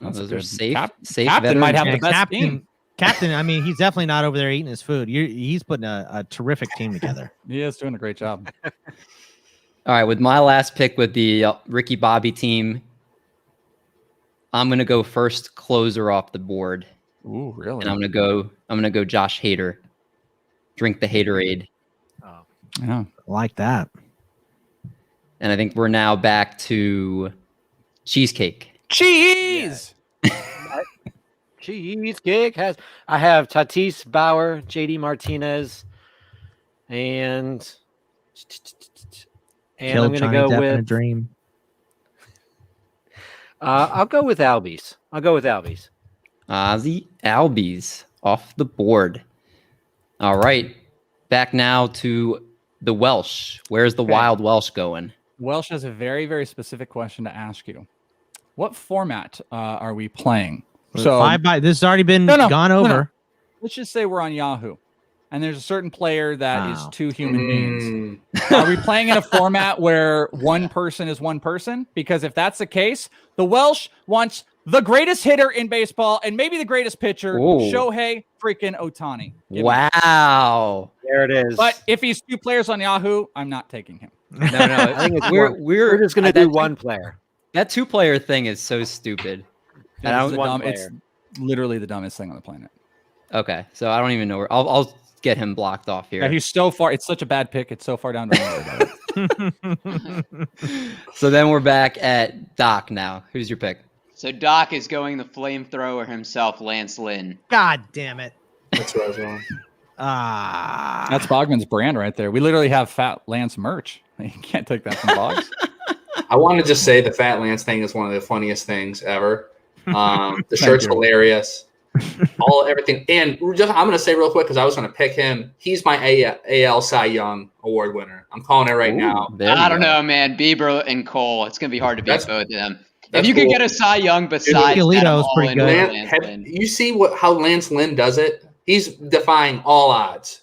Those are safe. Captain might have the best team. Captain, I mean, he's definitely not over there eating his food. He's putting a terrific team together. He is doing a great job. All right, with my last pick with the Ricky Bobby team, I'm going to go first closer off the board. Ooh, really? And I'm going to go Josh Hader. Drink the Haterade. Oh, yeah. Like that. And I think we're now back to cheesecake. Cheese! Cheesecake I have Tatis, Bauer, JD Martinez, and I'm going to go with a dream. I'll go with Albies. Ozzy Albies off the board. All right. Back now to the Welsh. Where's the Wild Welsh going? Welsh has a very, very specific question to ask you. What format are we playing? So this has already been gone over. No. Let's just say we're on Yahoo, and there's a certain player that is two human beings. Are we playing in a format where one person is one person? Because if that's the case, the Welsh wants the greatest hitter in baseball and maybe the greatest pitcher, Shohei freaking Ohtani. Wow. There it is. But if he's two players on Yahoo, I'm not taking him. No. I think we're just going to do one player. That two-player thing is so stupid. It's literally the dumbest thing on the planet. Okay, so I don't even know where. I'll get him blocked off here. Yeah, he's so far. It's such a bad pick. It's so far down. Don't worry about it. So then we're back at Doc now. Who's your pick? So Doc is going the flamethrower himself, Lance Lynn. God damn it! That's what I was wrong. That's Bogman's brand right there. We literally have Fat Lance merch. You can't take that from Boggs. I want to just say the Fat Lance thing is one of the funniest things ever. The shirt's hilarious. Everything. And I'm going to say real quick, because I was going to pick him. He's my AL Cy Young Award winner. I'm calling it right now. I don't know, man. Bieber and Cole. It's going to be hard to beat both of them. If you could get a Cy Young besides Giolito's pretty good. You see how Lance Lynn does it? He's defying all odds.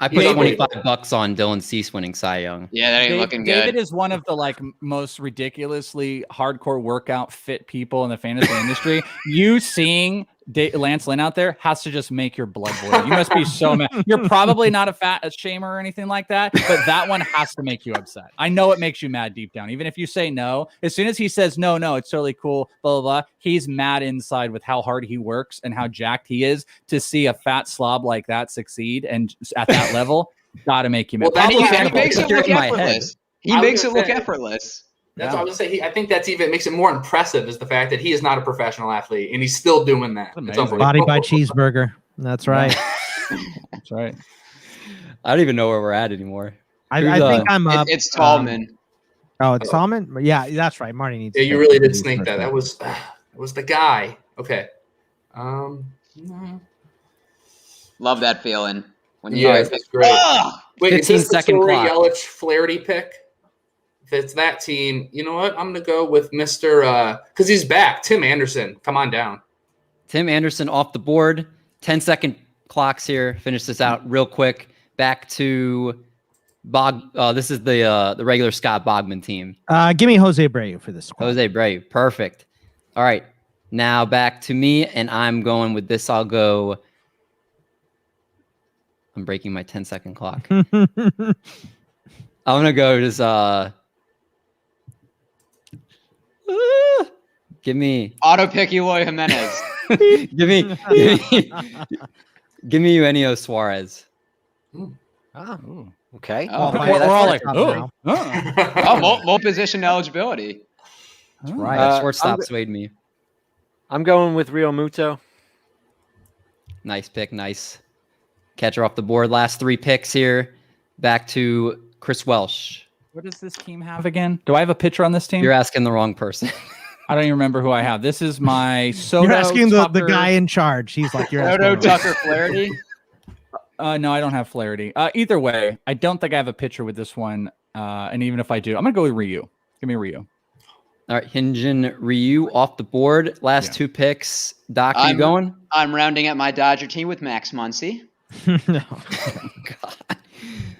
I put $25 on Dylan Cease winning Cy Young. Yeah, that ain't looking good. David is one of the most ridiculously hardcore workout fit people in the fantasy industry. You seeing Lance Lynn out there has to just make your blood boil. You must be so mad. You're probably not a fat shamer or anything like that, but that one has to make you upset. I know it makes you mad deep down. Even if you say no, as soon as he says no, it's totally cool, blah, blah, blah, he's mad inside with how hard he works and how jacked he is to see a fat slob like that succeed and at that level. Got to make you mad. Well, he makes it look effortless. He makes it look effortless. That's what I was saying. I think that's even makes it more impressive is the fact that he is not a professional athlete and he's still doing that. Body by cheeseburger. That's right. That's right. I don't even know where we're at anymore. I think I'm up. It's Tallman. It's Tallman? Yeah, that's right. Marty needs. Yeah, you really did snake that. That was the guy. Okay. Love that feeling. When that's great. Wait, 15-second clock. Yelich Flaherty pick? If it's that team, you know what? I'm going to go with Mr. Because he's back. Tim Anderson. Come on down. Tim Anderson off the board. 10-second clocks here. Finish this out real quick. Back to this is the regular Scott Bogman team. Give me Jose Abreu for this one. Jose Abreu. Perfect. All right. Now back to me, and I'm going with this. I'm breaking my 10-second clock. I'm going to go just... give me auto pick Eloy Jimenez. give me Eugenio Suarez. Okay. We're all like, more position eligibility. That's right. Shortstop swayed me. I'm going with Real Muto. Nice pick. Nice catcher off the board. Last 3 picks here. Back to Chris Welsh. What does this team have again? Do I have a pitcher on this team? You're asking the wrong person. I don't even remember who I have. This is my Soto. You're asking the guy in charge. He's like, you're Soto Tucker Flaherty. No, I don't have Flaherty. Either way, I don't think I have a pitcher with this one. And even if I do, I'm gonna go with Ryu. Give me Ryu. All right, Hyunjin Ryu off the board. Last 2 picks. Doc, you going? I'm rounding out my Dodger team with Max Muncy. No. God.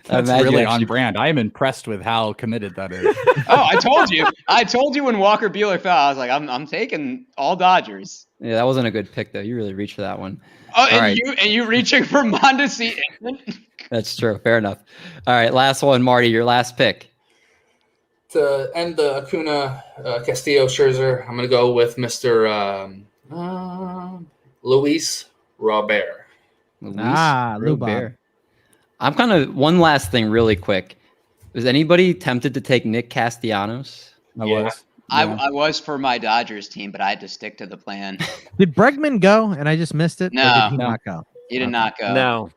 That's really on brand. I am impressed with how committed that is. I told you. I told you when Walker Buehler fell. I was like, I'm taking all Dodgers. Yeah, that wasn't a good pick though. You really reached for that one. You reaching for Mondesi. That's true. Fair enough. All right, last one, Marty. Your last pick. To end the Acuna Castillo Scherzer, I'm going to go with Mr. Luis Robert. Robert. I'm kind of one last thing really quick. Was anybody tempted to take Nick Castellanos? I was for my Dodgers team, but I had to stick to the plan. Did Bregman go and I just missed it? No. Or did he not go? He did not go. No.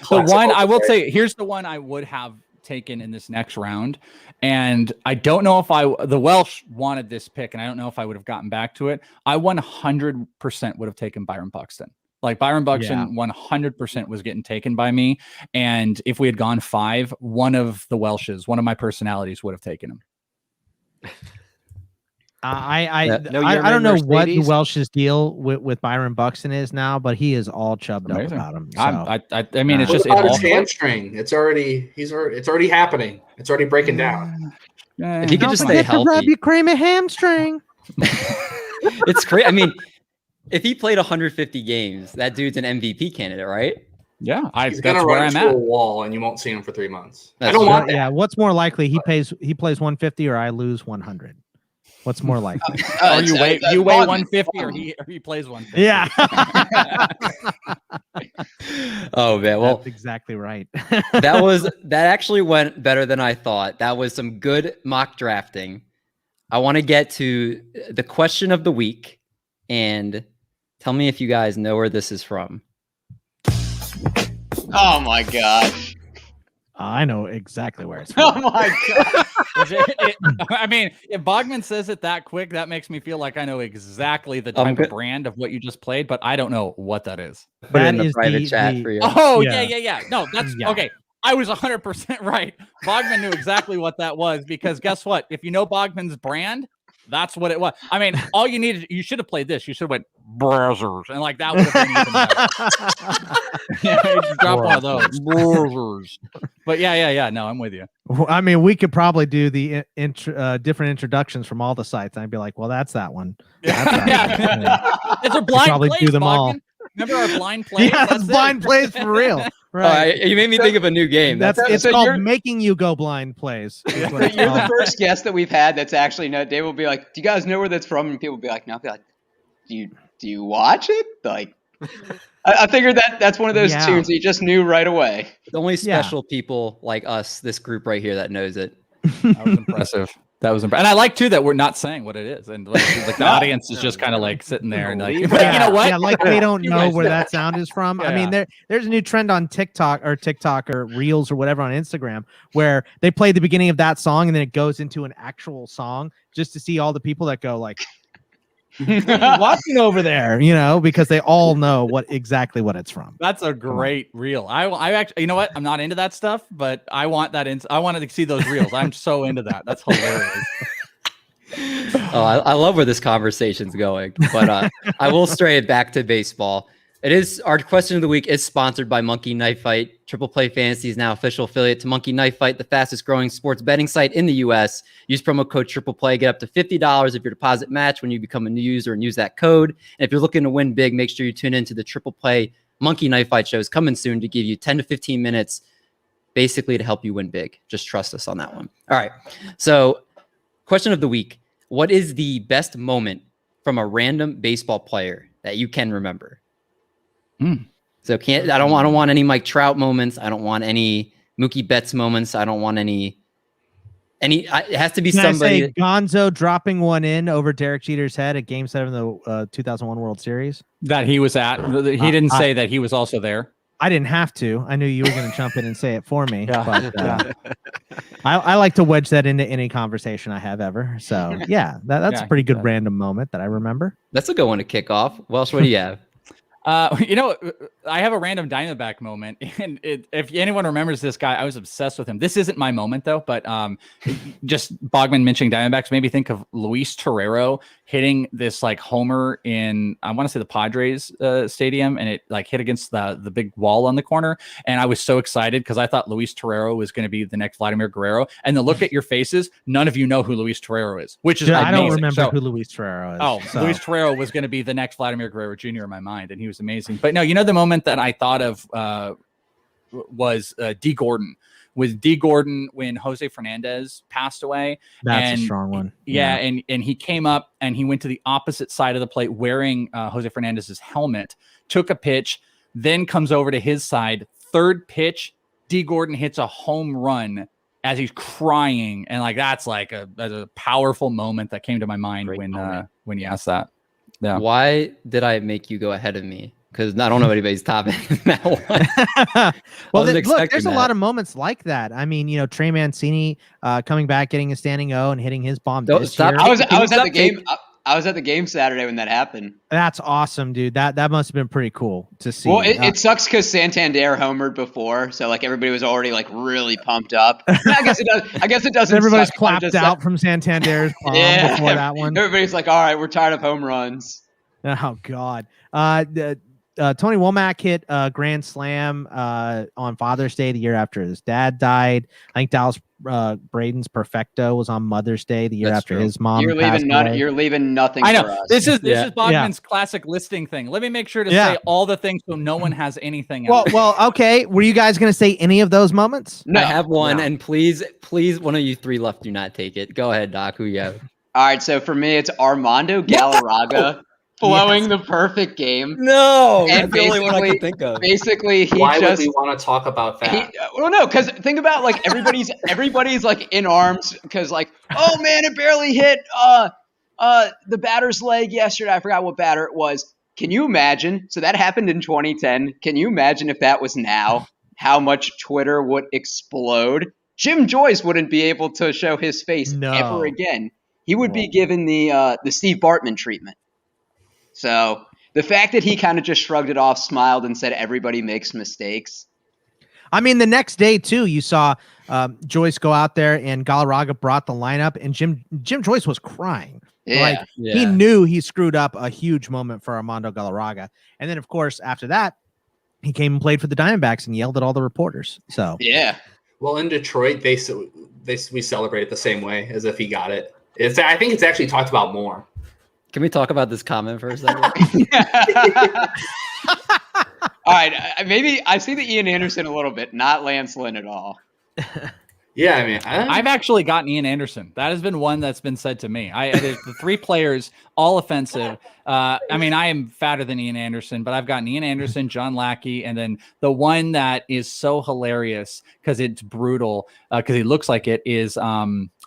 The one I will say, here's the one I would have taken in this next round. And I don't know if the Welsh wanted this pick, and I don't know if I would have gotten back to it. I 100% would have taken Byron Buxton. Like Byron Buxton 100% was getting taken by me. And if we had gone 5, one of the Welshes, one of my personalities would have taken him. I don't know what the Welsh's deal with Byron Buxton is now, but he is all chubbed up about him. So. I mean, it's just his hamstring. It's already happening. It's already breaking down. If he could just stay healthy, rub your creamy hamstring. It's crazy. I mean, if he played 150 games, that dude's an MVP candidate, right? Yeah, he's gonna run into a wall, and you won't see him for 3 months. I don't want that. Yeah, what's more likely? He plays 150, or I lose 100. What's more likely? Or you weigh 150, or he plays 150. Yeah. Oh man, well, that's exactly right. that actually went better than I thought. That was some good mock drafting. I want to get to the question of the week, and tell me if you guys know where this is from. Oh my gosh. I know exactly where it's from. Oh my god! I mean, if Bogman says it that quick, that makes me feel like I know exactly the type of brand of what you just played, but I don't know what that is. Put it in the private chat for you. Oh yeah. No, that's okay. I was 100% right. Bogman knew exactly what that was because guess what? If you know Bogman's brand, That's what it was. I mean, all you needed, you should have played this. You should have went browsers, and like that would have been even better. Drop one of those browsers. But yeah. No, I'm with you. I mean, we could probably do the different introductions from all the sites. I'd be like, well, that's that one. That's that one. It's a blind probably plays, do them Bogdan. all. Remember our blind plays? Yeah, it's blind plays for real. Right. You made me think of a new game. It's called making you go blind plays. You're the first guest that we've had that's actually no. Dave will be like, "Do you guys know where that's from?" And people will be like, "No." I'll be like, "Do you watch it?" Like, I figured that's one of those tunes that you just knew right away. The only special people like us, this group right here, that knows it. That was impressive. That was impressive. And I like too that we're not saying what it is, and like the audience is just kind of like sitting there and like, but you know what? Yeah, like they don't know where that sound is from. I mean, there's a new trend on TikTok or Reels or whatever on Instagram where they play the beginning of that song and then it goes into an actual song just to see all the people that go like, "What are you watching over there?" You know, because they all know exactly what it's from. That's a great reel. I actually, you know what? I'm not into that stuff, but I want that. I wanted to see those reels. I'm so into that. That's hilarious. Oh, I love where this conversation's going, but I will stray it back to baseball. It is our question of the week is sponsored by Monkey Knife Fight. Triple Play Fantasy is now official affiliate to Monkey Knife Fight, the fastest growing sports betting site in the U.S. Use promo code Triple Play, get up to $50 if your deposit match when you become a new user and use that code. And if you're looking to win big, make sure you tune into the Triple Play Monkey Knife Fight shows coming soon to give you 10 to 15 minutes, basically to help you win big. Just trust us on that one. All right. So, question of the week: what is the best moment from a random baseball player that you can remember? So I don't want any Mike Trout moments. I don't want any Mookie Betts moments. I don't want any. It has to be somebody. Gonzo dropping one in over Derek Jeter's head at Game 7 of the 2001 World Series that he was at. He didn't say that he was also there. I didn't have to. I knew you were going to jump in and say it for me. But I like to wedge that into any conversation I have ever. So yeah, that's a pretty good random moment that I remember. That's a good one to kick off. Welsh, what do you have? You know, I have a random Diamondback moment, and if anyone remembers this guy, I was obsessed with him. This isn't my moment though, but just Bogman mentioning Diamondbacks made me think of Luis Torrero hitting this like homer in, I want to say the Padres stadium, and it like hit against the big wall on the corner, and I was so excited because I thought Luis Torrero was going to be the next Veladi Guerrero. And the look at your faces, none of you know who Luis Torrero is, which is amazing. I don't remember who Luis Torrero is. Oh, so. Luis Torrero was going to be the next Veladi Guerrero Jr. in my mind, and he was amazing. But no, you know, the moment that I thought of was D. Gordon. With D. Gordon when Jose Fernandez passed away. That's a strong one. Yeah, and he came up and he went to the opposite side of the plate wearing Jose Fernandez's helmet, took a pitch, then comes over to his side. Third pitch, D. Gordon hits a home run as he's crying, and like that's like a powerful moment that came to my mind when you asked that. Yeah. Why did I make you go ahead of me? Because I don't know anybody's topic in that one. Well, look, there's a lot of moments like that. I mean, you know, Trey Mancini coming back, getting a standing O, and hitting his bomb. I was at the game. I was at the game Saturday when that happened. That's awesome, dude. That must have been pretty cool to see. Well, it sucks because Santander homered before, so like everybody was already like really pumped up. I guess it doesn't. Everybody's clapped out from Santander's bomb before that one. Everybody's like, "All right, we're tired of home runs." Oh God. Tony Womack hit a grand slam on Father's Day the year after his dad died. I think Dallas Braden's Perfecto was on Mother's Day the year after his mom. You're leaving nothing. I know. For us. This is Bogman's classic listing thing. Let me make sure to say all the things so no one has anything else. Well, okay. Were you guys going to say any of those moments? No. I have one, and please, one of you three left do not take it. Go ahead, Doc. Who you have? All right. So for me, it's Armando Galarraga. Blowing the perfect game. No, and that's the only one I can think of. Basically, why would we want to talk about that? Well, no, because think about like everybody's like in arms because like, oh man, it barely hit the batter's leg yesterday. I forgot what batter it was. Can you imagine? So that happened in 2010. Can you imagine if that was now? How much Twitter would explode? Jim Joyce wouldn't be able to show his face ever again. He would be given the Steve Bartman treatment. So the fact that he kind of just shrugged it off, smiled, and said everybody makes mistakes. I mean, the next day, too, you saw Joyce go out there and Galarraga brought the lineup and Jim Joyce was crying. Yeah. Like he knew he screwed up a huge moment for Armando Galarraga. And then, of course, after that, he came and played for the Diamondbacks and yelled at all the reporters. So yeah. Well, in Detroit, we celebrate it the same way as if he got it. I think it's actually talked about more. Can we talk about this comment for a second? All right, maybe I see the Ian Anderson a little bit, not Lance Lynn at all. Yeah, I mean, I've actually gotten Ian Anderson. That has been one that's been said to me. There's the 3 players, all offensive. I mean, I am fatter than Ian Anderson, but I've gotten Ian Anderson, John Lackey, and then the one that is so hilarious because it's brutal, because he looks like it, is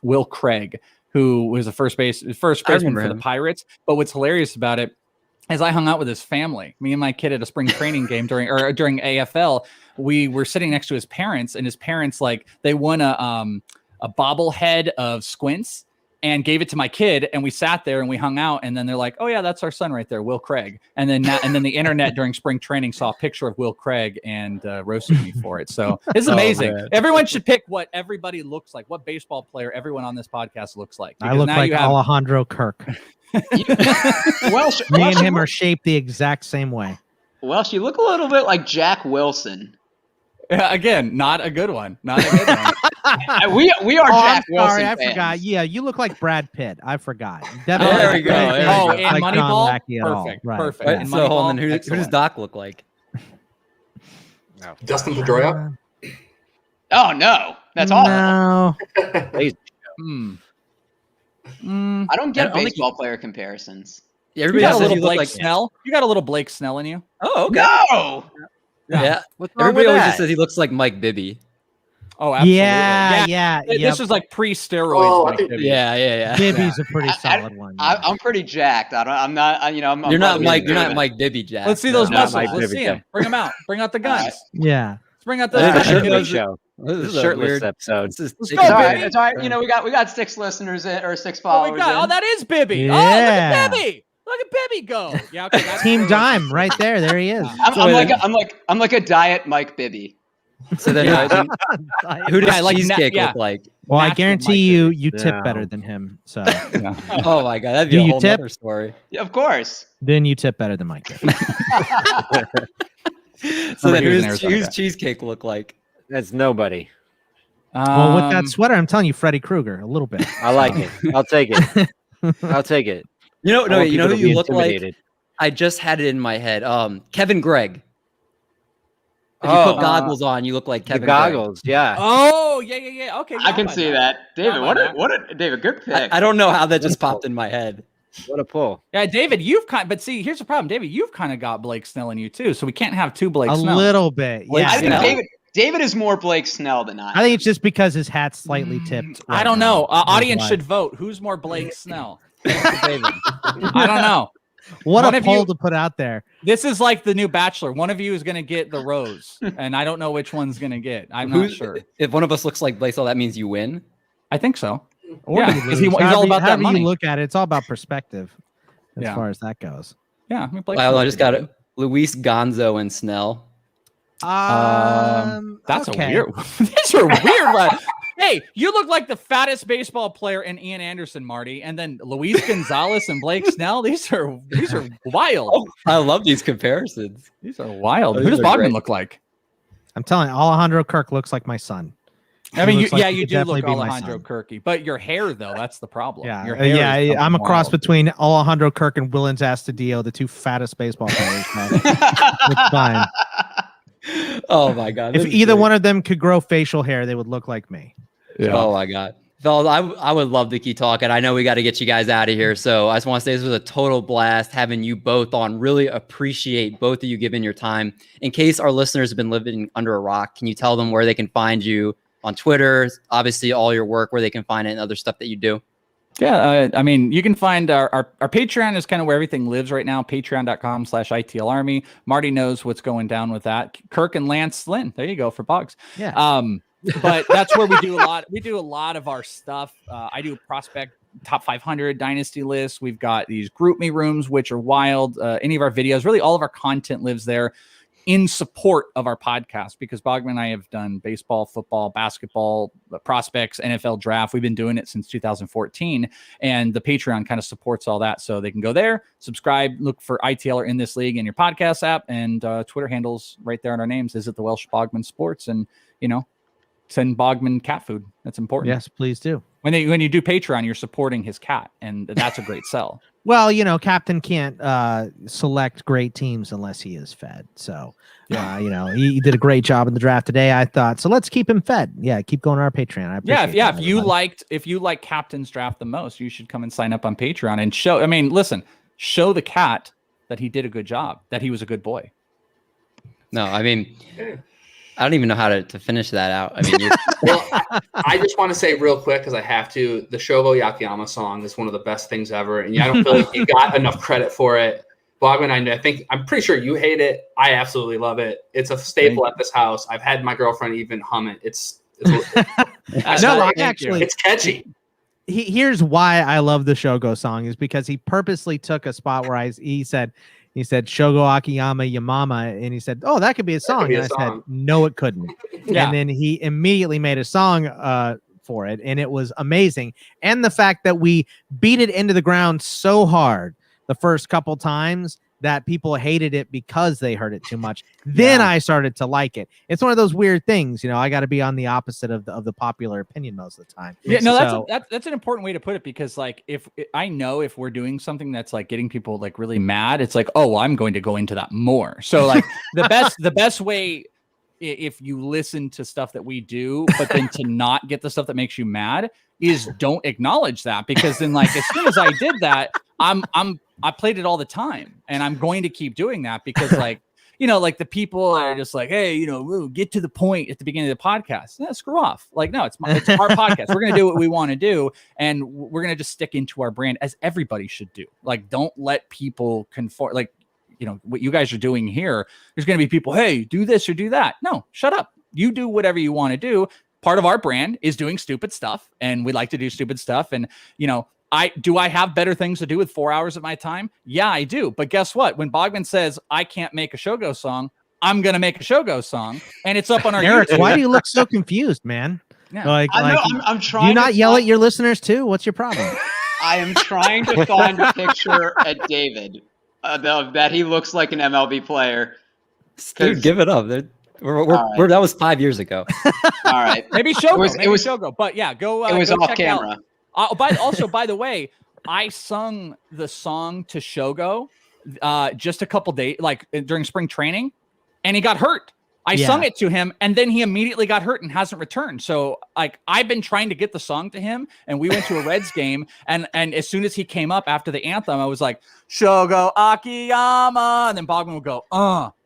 Will Craig, who was the first baseman for the Pirates. But what's hilarious about it is I hung out with his family. Me and my kid at a spring training game during AFL. We were sitting next to his parents, and his parents, like, they won a bobblehead of Squints and gave it to my kid, and we sat there and we hung out, and then they're like, "Oh yeah, that's our son right there, Will Craig." And then the internet during spring training saw a picture of Will Craig and roasted me for it. So it's amazing. Everyone should pick what everybody looks like, what baseball player everyone on this podcast looks like. I look like Alejandro Kirk. Welsh, me and him are shaped the exact same way. Welsh, you look a little bit like Jack Wilson. Again, not a good one. Not a good one. we are Jack Wilson. Sorry, I fans. forgot. Yeah, you look like Brad Pitt. I forgot. There we go. Oh, and like Moneyball. Perfect. Right. Perfect. Right. And So, hold on. Moneyball, Who does Doc look like? Dustin Pedroia? Oh no, that's awful. No. I don't get baseball player comparisons. Yeah, You everybody got a says little you look Blake like Snell. You got a little Blake Snell in you. Oh, okay. No. Yeah. What's wrong Everybody with always that? just says he looks like Mike Bibby. Oh, absolutely. Yeah. This was like pre-steroids. Oh, Mike I think- Bibby. Yeah. Bibby's a pretty solid one. I'm pretty jacked. I'm not. You know, I'm You're not probably Mike. You're gonna not Mike Bibby, Jack. Let's see those Not muscles. Mike Let's Bibby, see them. Bring them out. Bring out the guns. Yeah. Let's bring out This is the a shirtless guns. show. This This is is a shirtless weird episode. Let's It's go, all right. Bibby. It's all right. You know, we got 6 listeners or 6 Oh, followers. we got. Oh, in. that is Bibby. Yeah. Oh, look at Bibby. Look at Bibby go. Yeah. Okay, that's Team really- Dime right there. There he is. I'm like a diet Mike Bibby. So then, who does Cheesecake yeah. look like? Well, I Natural guarantee Mike you tip No. better than him. So Oh my God, that'd be Do a you whole tip? other story. Yeah, of course. then you tip better than Mike. So then, he was an who's Arizona guy. Cheesecake look like? That's nobody. Well, with that sweater, I'm telling you, Freddy Krueger, a little bit. I like it. I'll take it. I'll take it. You know, I no, want you know people who to you be look like? intimidated. I just had it in my head. Kevin Gregg. If you Oh, put goggles on, you look like The Kevin Gregg. goggles, yeah. Oh, yeah. Okay. I can see that, David. What a David, good pick. I don't know how that just popped in my head. What a pull. Yeah, David, but see, here's the problem. David, you've kind of got Blake Snell in you too, so we can't have 2 Blake A Snell. little bit. Blake Yeah. I think Snell. David is more Blake Snell than I. I think it's just because his hat's slightly tipped. I right don't now. know. That's Audience why. should vote. Who's more Blake Snell? David. I don't know. What One a of poll you- to put out there. This is like the new Bachelor. One of you is going to get the rose, and I don't know which one's going to get. I'm not sure. If one of us looks like Blake Snell, that means you win. I think so. Or Yeah, you 'cause lose. he's all However- about that however money. you look at it, it's all about perspective as Yeah. far as that goes. Yeah, I mean, Blake Well, I Snell's just got pretty it. Luis Gonzo and Snell. good. That's okay. a weird. These are weird. Right? Hey, you look like the fattest baseball player in Ian Anderson, Marty, and then Luis Gonzalez and Blake Snell. These are wild. I love these comparisons. These are wild. Oh, Who these does are Bogman great. look like? I'm telling you, Alejandro Kirk looks like my son. I mean, He you, looks like yeah, he you could do definitely look be my Alejandro son. Kirky, but your hair though, that's the problem. Yeah, your hair is I'm a something cross wild. between Alejandro Kirk and Willens Astudillo, the 2 fattest baseball players. Man. It's fine. Oh my God. If this is either great. one of them could grow facial hair, they would look like me. Oh my God. Fellas, I would love to keep talking. I know we got to get you guys out of here. So I just want to say this was a total blast having you both on. Really appreciate both of you giving your time. In case our listeners have been living under a rock, can you tell them where they can find you on Twitter? Obviously, all your work, where they can find it and other stuff that you do. Yeah, I mean, you can find our Patreon is kind of where everything lives right now. Patreon.com/ITLArmy. Marty knows what's going down with that. Kirk and Lance Lynn. There you go for Boggs. Yeah. But that's where we do a lot. We do a lot of our stuff. I do prospect top 500 dynasty lists. We've got these group me rooms, which are wild. Any of our videos, really all of our content lives there. in support of our podcast, because Bogman and I have done baseball, football, basketball, prospects, NFL draft. We've been doing it since 2014, and the Patreon kind of supports all that. So they can go there, subscribe, look for ITL or In This League in your podcast app, and Twitter handles right there on our names. Is it the Welsh Bogman Sports? And, send Bogman cat food. That's important. Yes, please do. When you do Patreon, you're supporting his cat, and that's a great sell. Well, Captain can't select great teams unless he is fed. So, he did a great job in the draft today, I thought. So let's keep him fed. Yeah, keep going to our Patreon. I appreciate that, if you like Captain's Draft the most, you should come and sign up on Patreon and show the cat that he did a good job, that he was a good boy. No, I don't even know how to finish that out. Well, I just want to say real quick, because I have to, the Shogo Yakiyama song is one of the best things ever. And I don't feel like you got enough credit for it. Bogman, I'm pretty sure you hate it. I absolutely love it. It's a staple at this house. I've had my girlfriend even hum it. It's catchy. Here's why I love the Shogo song is because he purposely took a spot where he said Shogo Akiyama Yamama, and he said, "Oh, that could be a song." And I said, "No, it couldn't." Yeah. And then he immediately made a song for it, and it was amazing. And the fact that we beat it into the ground so hard the first couple times that people hated it because they heard it too much. Then I started to like it. It's one of those weird things, I got to be on the opposite of the popular opinion most of the time. Yeah, no, that's an important way to put it, because if we're doing something that's like getting people like really mad, it's like, oh, well, I'm going to go into that more. So like the best way, if you listen to stuff that we do, but then to not get the stuff that makes you mad, is don't acknowledge that, because then like as soon as I did that, I played it all the time, and I'm going to keep doing that because like the people are just like, hey, we'll get to the point at the beginning of the podcast. Yeah, screw off. Like, no, it's our podcast. We're going to do what we want to do, and we're going to just stick into our brand, as everybody should do. Like, don't let people conform. Like, what you guys are doing here, there's going to be people, hey, do this or do that. No, shut up. You do whatever you want to do. Part of our brand is doing stupid stuff, and we like to do stupid stuff. And, I have better things to do with 4 hours of my time? Yeah, I do. But guess what? When Bogman says I can't make a Shogo song, I'm going to make a Shogo song, and it's up on our Eric, YouTube. why do you look so confused, man? Yeah. I'm trying. Do you not yell at your listeners too? What's your problem? I am trying to find a picture at David that he looks like an MLB player. Dude, give it up. That was 5 years ago. All right, maybe Shogo. It was Shogo. But yeah, go. It was go off check camera. Out. By the way, I sung the song to Shogo just a couple days, like during spring training, and he got hurt. I sung it to him, and then he immediately got hurt and hasn't returned. So like I've been trying to get the song to him, and we went to a Reds game, and as soon as he came up after the anthem, I was like, Shogo Akiyama, and then Bogman would go,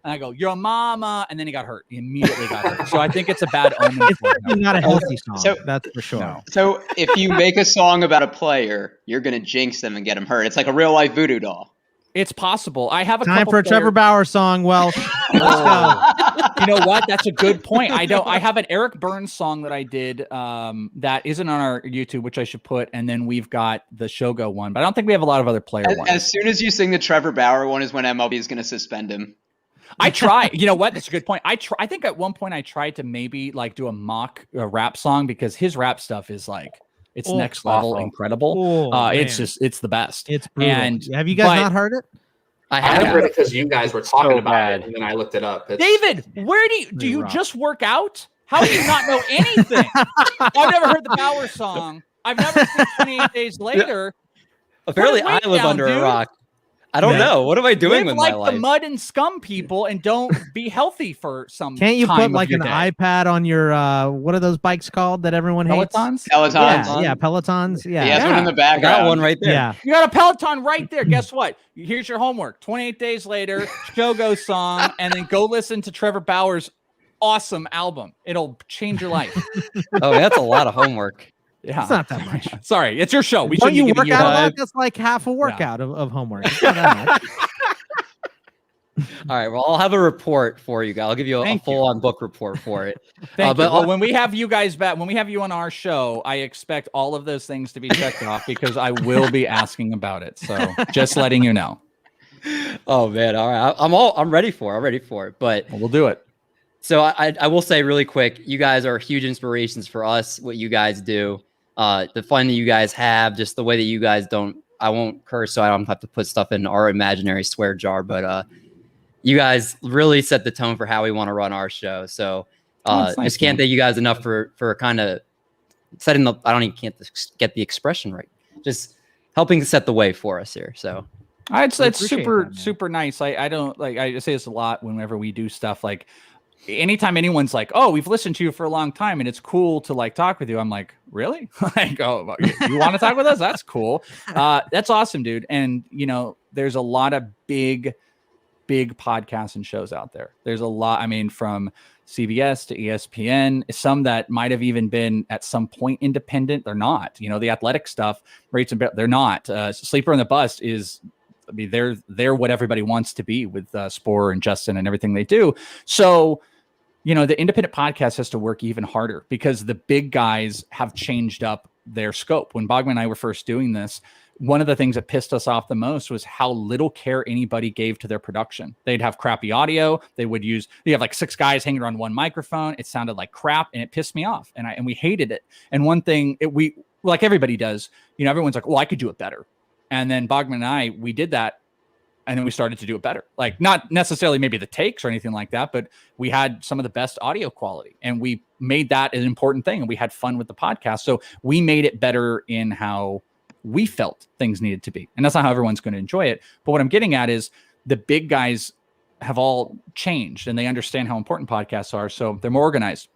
and I go, your mama, and then he got hurt. He immediately got hurt. So I think it's a bad omen. It's not a healthy song, that's for sure. No. So if you make a song about a player, you're going to jinx them and get them hurt. It's like a real life voodoo doll. It's possible. I have a time for a Trevor Bauer song. Welsh. Let's go. You know what? That's a good point. I have an Eric Burns song that I did that isn't on our YouTube, which I should put, and then we've got the Shogo one, but I don't think we have a lot of other player ones. As soon as you sing the Trevor Bauer one is when MLB is going to suspend him. I try. You know what? That's a good point. I think at one point I tried to maybe like do a mock rap song, because his rap stuff is like, it's next level incredible. It's the best. It's brutal. And have you guys not heard it? I heard it because you guys were talking about it, and then I looked it up. David, where do you just work out? How do you not know anything? I've never heard the Bauer song. I've never seen 28 Days Later. Apparently, I live under a rock. I don't know. What am I doing with my life? Like the mud and scum people, and don't be healthy for some. Can't you time put like an iPad on your what are those bikes called that everyone hates? Pelotons. Yeah, Pelotons. Yeah. He has one in the background. I got one right there. Yeah. You got a Peloton right there. Guess what? Here's your homework. 28 Days Later, Shogo song, and then go listen to Trevor Bauer's awesome album. It'll change your life. Oh, that's a lot of homework. Yeah, it's not that much. Sorry, it's your show. We shouldn't you work out a lot. That's like half a workout of homework. It's not that much. All right. Well, I'll have a report for you guys. I'll give you a full-on book report for it. But when we have you guys back, when we have you on our show, I expect all of those things to be checked off, because I will be asking about it. So just letting you know. Oh man, all right. I'm ready for it. But We'll do it. So I will say really quick, you guys are huge inspirations for us. What you guys do, the fun that you guys have, just the way that you guys don't. I won't curse, so I don't have to put stuff in our imaginary swear jar. But you guys really set the tone for how we want to run our show. So Nice, just can't thank you guys enough for kind of setting the. I don't even can't get the expression right. Just helping to set the way for us here. So It's super nice. I don't like. I say this a lot whenever we do stuff like. Anytime anyone's like, "Oh, we've listened to you for a long time, and it's cool to like talk with you," I'm like, "Really? Like, oh, you want to talk with us? That's cool. That's awesome, dude." And there's a lot of big podcasts and shows out there. There's a lot. I mean, from CBS to ESPN, some that might have even been at some point independent. They're not. The athletic stuff, rates and they're not. Sleeper on the Bus is. I mean, they're what everybody wants to be with Spore and Justin and everything they do. So, the independent podcast has to work even harder because the big guys have changed up their scope. When Bogman and I were first doing this, one of the things that pissed us off the most was how little care anybody gave to their production. They'd have crappy audio. You have like 6 guys hanging around one microphone. It sounded like crap and it pissed me off. And we hated it. And one thing we like everybody does, everyone's like, well, I could do it better. And then Bogman and I, we did that. And then we started to do it better. Like not necessarily maybe the takes or anything like that, but we had some of the best audio quality and we made that an important thing. And we had fun with the podcast. So we made it better in how we felt things needed to be. And that's not how everyone's going to enjoy it. But what I'm getting at is the big guys have all changed and they understand how important podcasts are. So they're more organized.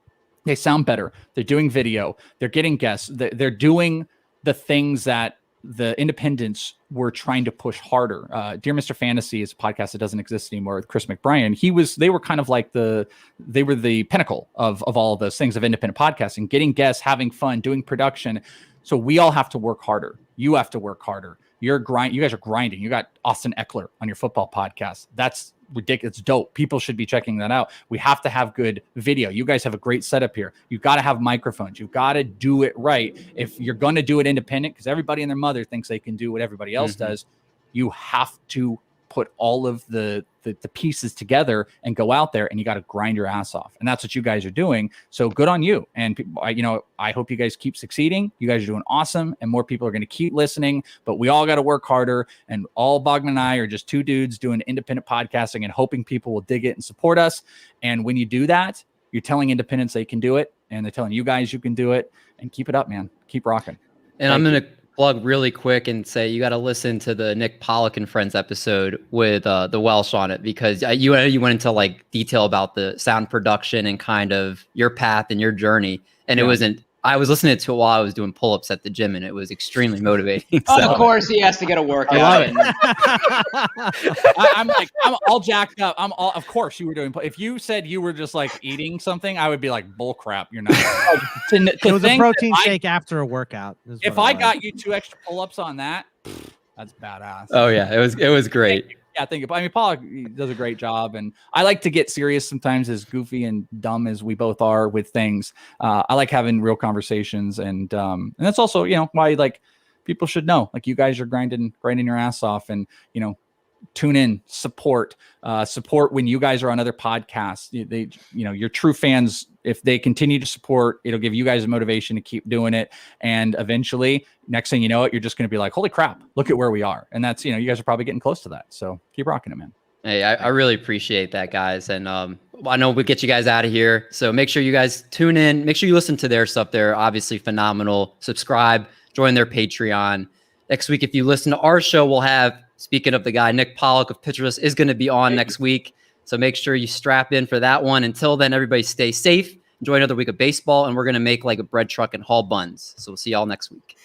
They sound better. They're doing video. They're getting guests. They're doing the things that the independents were trying to push harder. Dear Mr. Fantasy is a podcast that doesn't exist anymore with Chris McBrien. They were kind of like they were the pinnacle of all of those things of independent podcasting, getting guests, having fun, doing production. So we all have to work harder. You have to work harder. You guys are grinding. You got Austin Eckler on your football podcast. That's ridiculous. It's dope. People should be checking that out. We have to have good video. You guys have a great setup here. You've got to have microphones. You've got to do it right. If you're going to do it independent, because everybody and their mother thinks they can do what everybody else does, you have to put all of the pieces together and go out there and you got to grind your ass off. And that's what you guys are doing. So good on you. And I hope you guys keep succeeding. You guys are doing awesome and more people are going to keep listening, but we all got to work harder. And all Bogman and I are just 2 dudes doing independent podcasting and hoping people will dig it and support us. And when you do that, you're telling independents they can do it and they're telling you guys you can do it, and keep it up, man. Keep rocking. And I'm going to plug really quick and say you got to listen to the Nick Pollock and Friends episode with the Welsh on it, because you went into like detail about the sound production and kind of your path and your journey. And I was listening to it while I was doing pull-ups at the gym, and it was extremely motivating. So. Of course, he has to get a workout. I'm all jacked up. Of course, you were doing. If you said you were just like eating something, I would be like, bull crap. You're not. It was a protein shake after a workout. If I got you 2 extra pull-ups on that, that's badass. Oh yeah, it was great. Yeah, Pollock does a great job, and I like to get serious sometimes, as goofy and dumb as we both are with things. I like having real conversations, and that's also why like people should know, like, you guys are grinding your ass off, and tune in, support when you guys are on other podcasts. Your true fans, if they continue to support, it'll give you guys a motivation to keep doing it. And eventually, next thing you know it, you're just going to be like, holy crap, look at where we are. And that's, you guys are probably getting close to that. So keep rocking it, man. Hey, I really appreciate that, guys. And I know we'll get you guys out of here. So make sure you guys tune in. Make sure you listen to their stuff. They're obviously phenomenal. Subscribe, join their Patreon. Next week, if you listen to our show, we'll have, speaking of the guy, Nick Pollock of Pitcherless is going to be on next week. So make sure you strap in for that one. Until then, everybody stay safe. Enjoy another week of baseball. And we're going to make like a bread truck and haul buns. So we'll see y'all next week.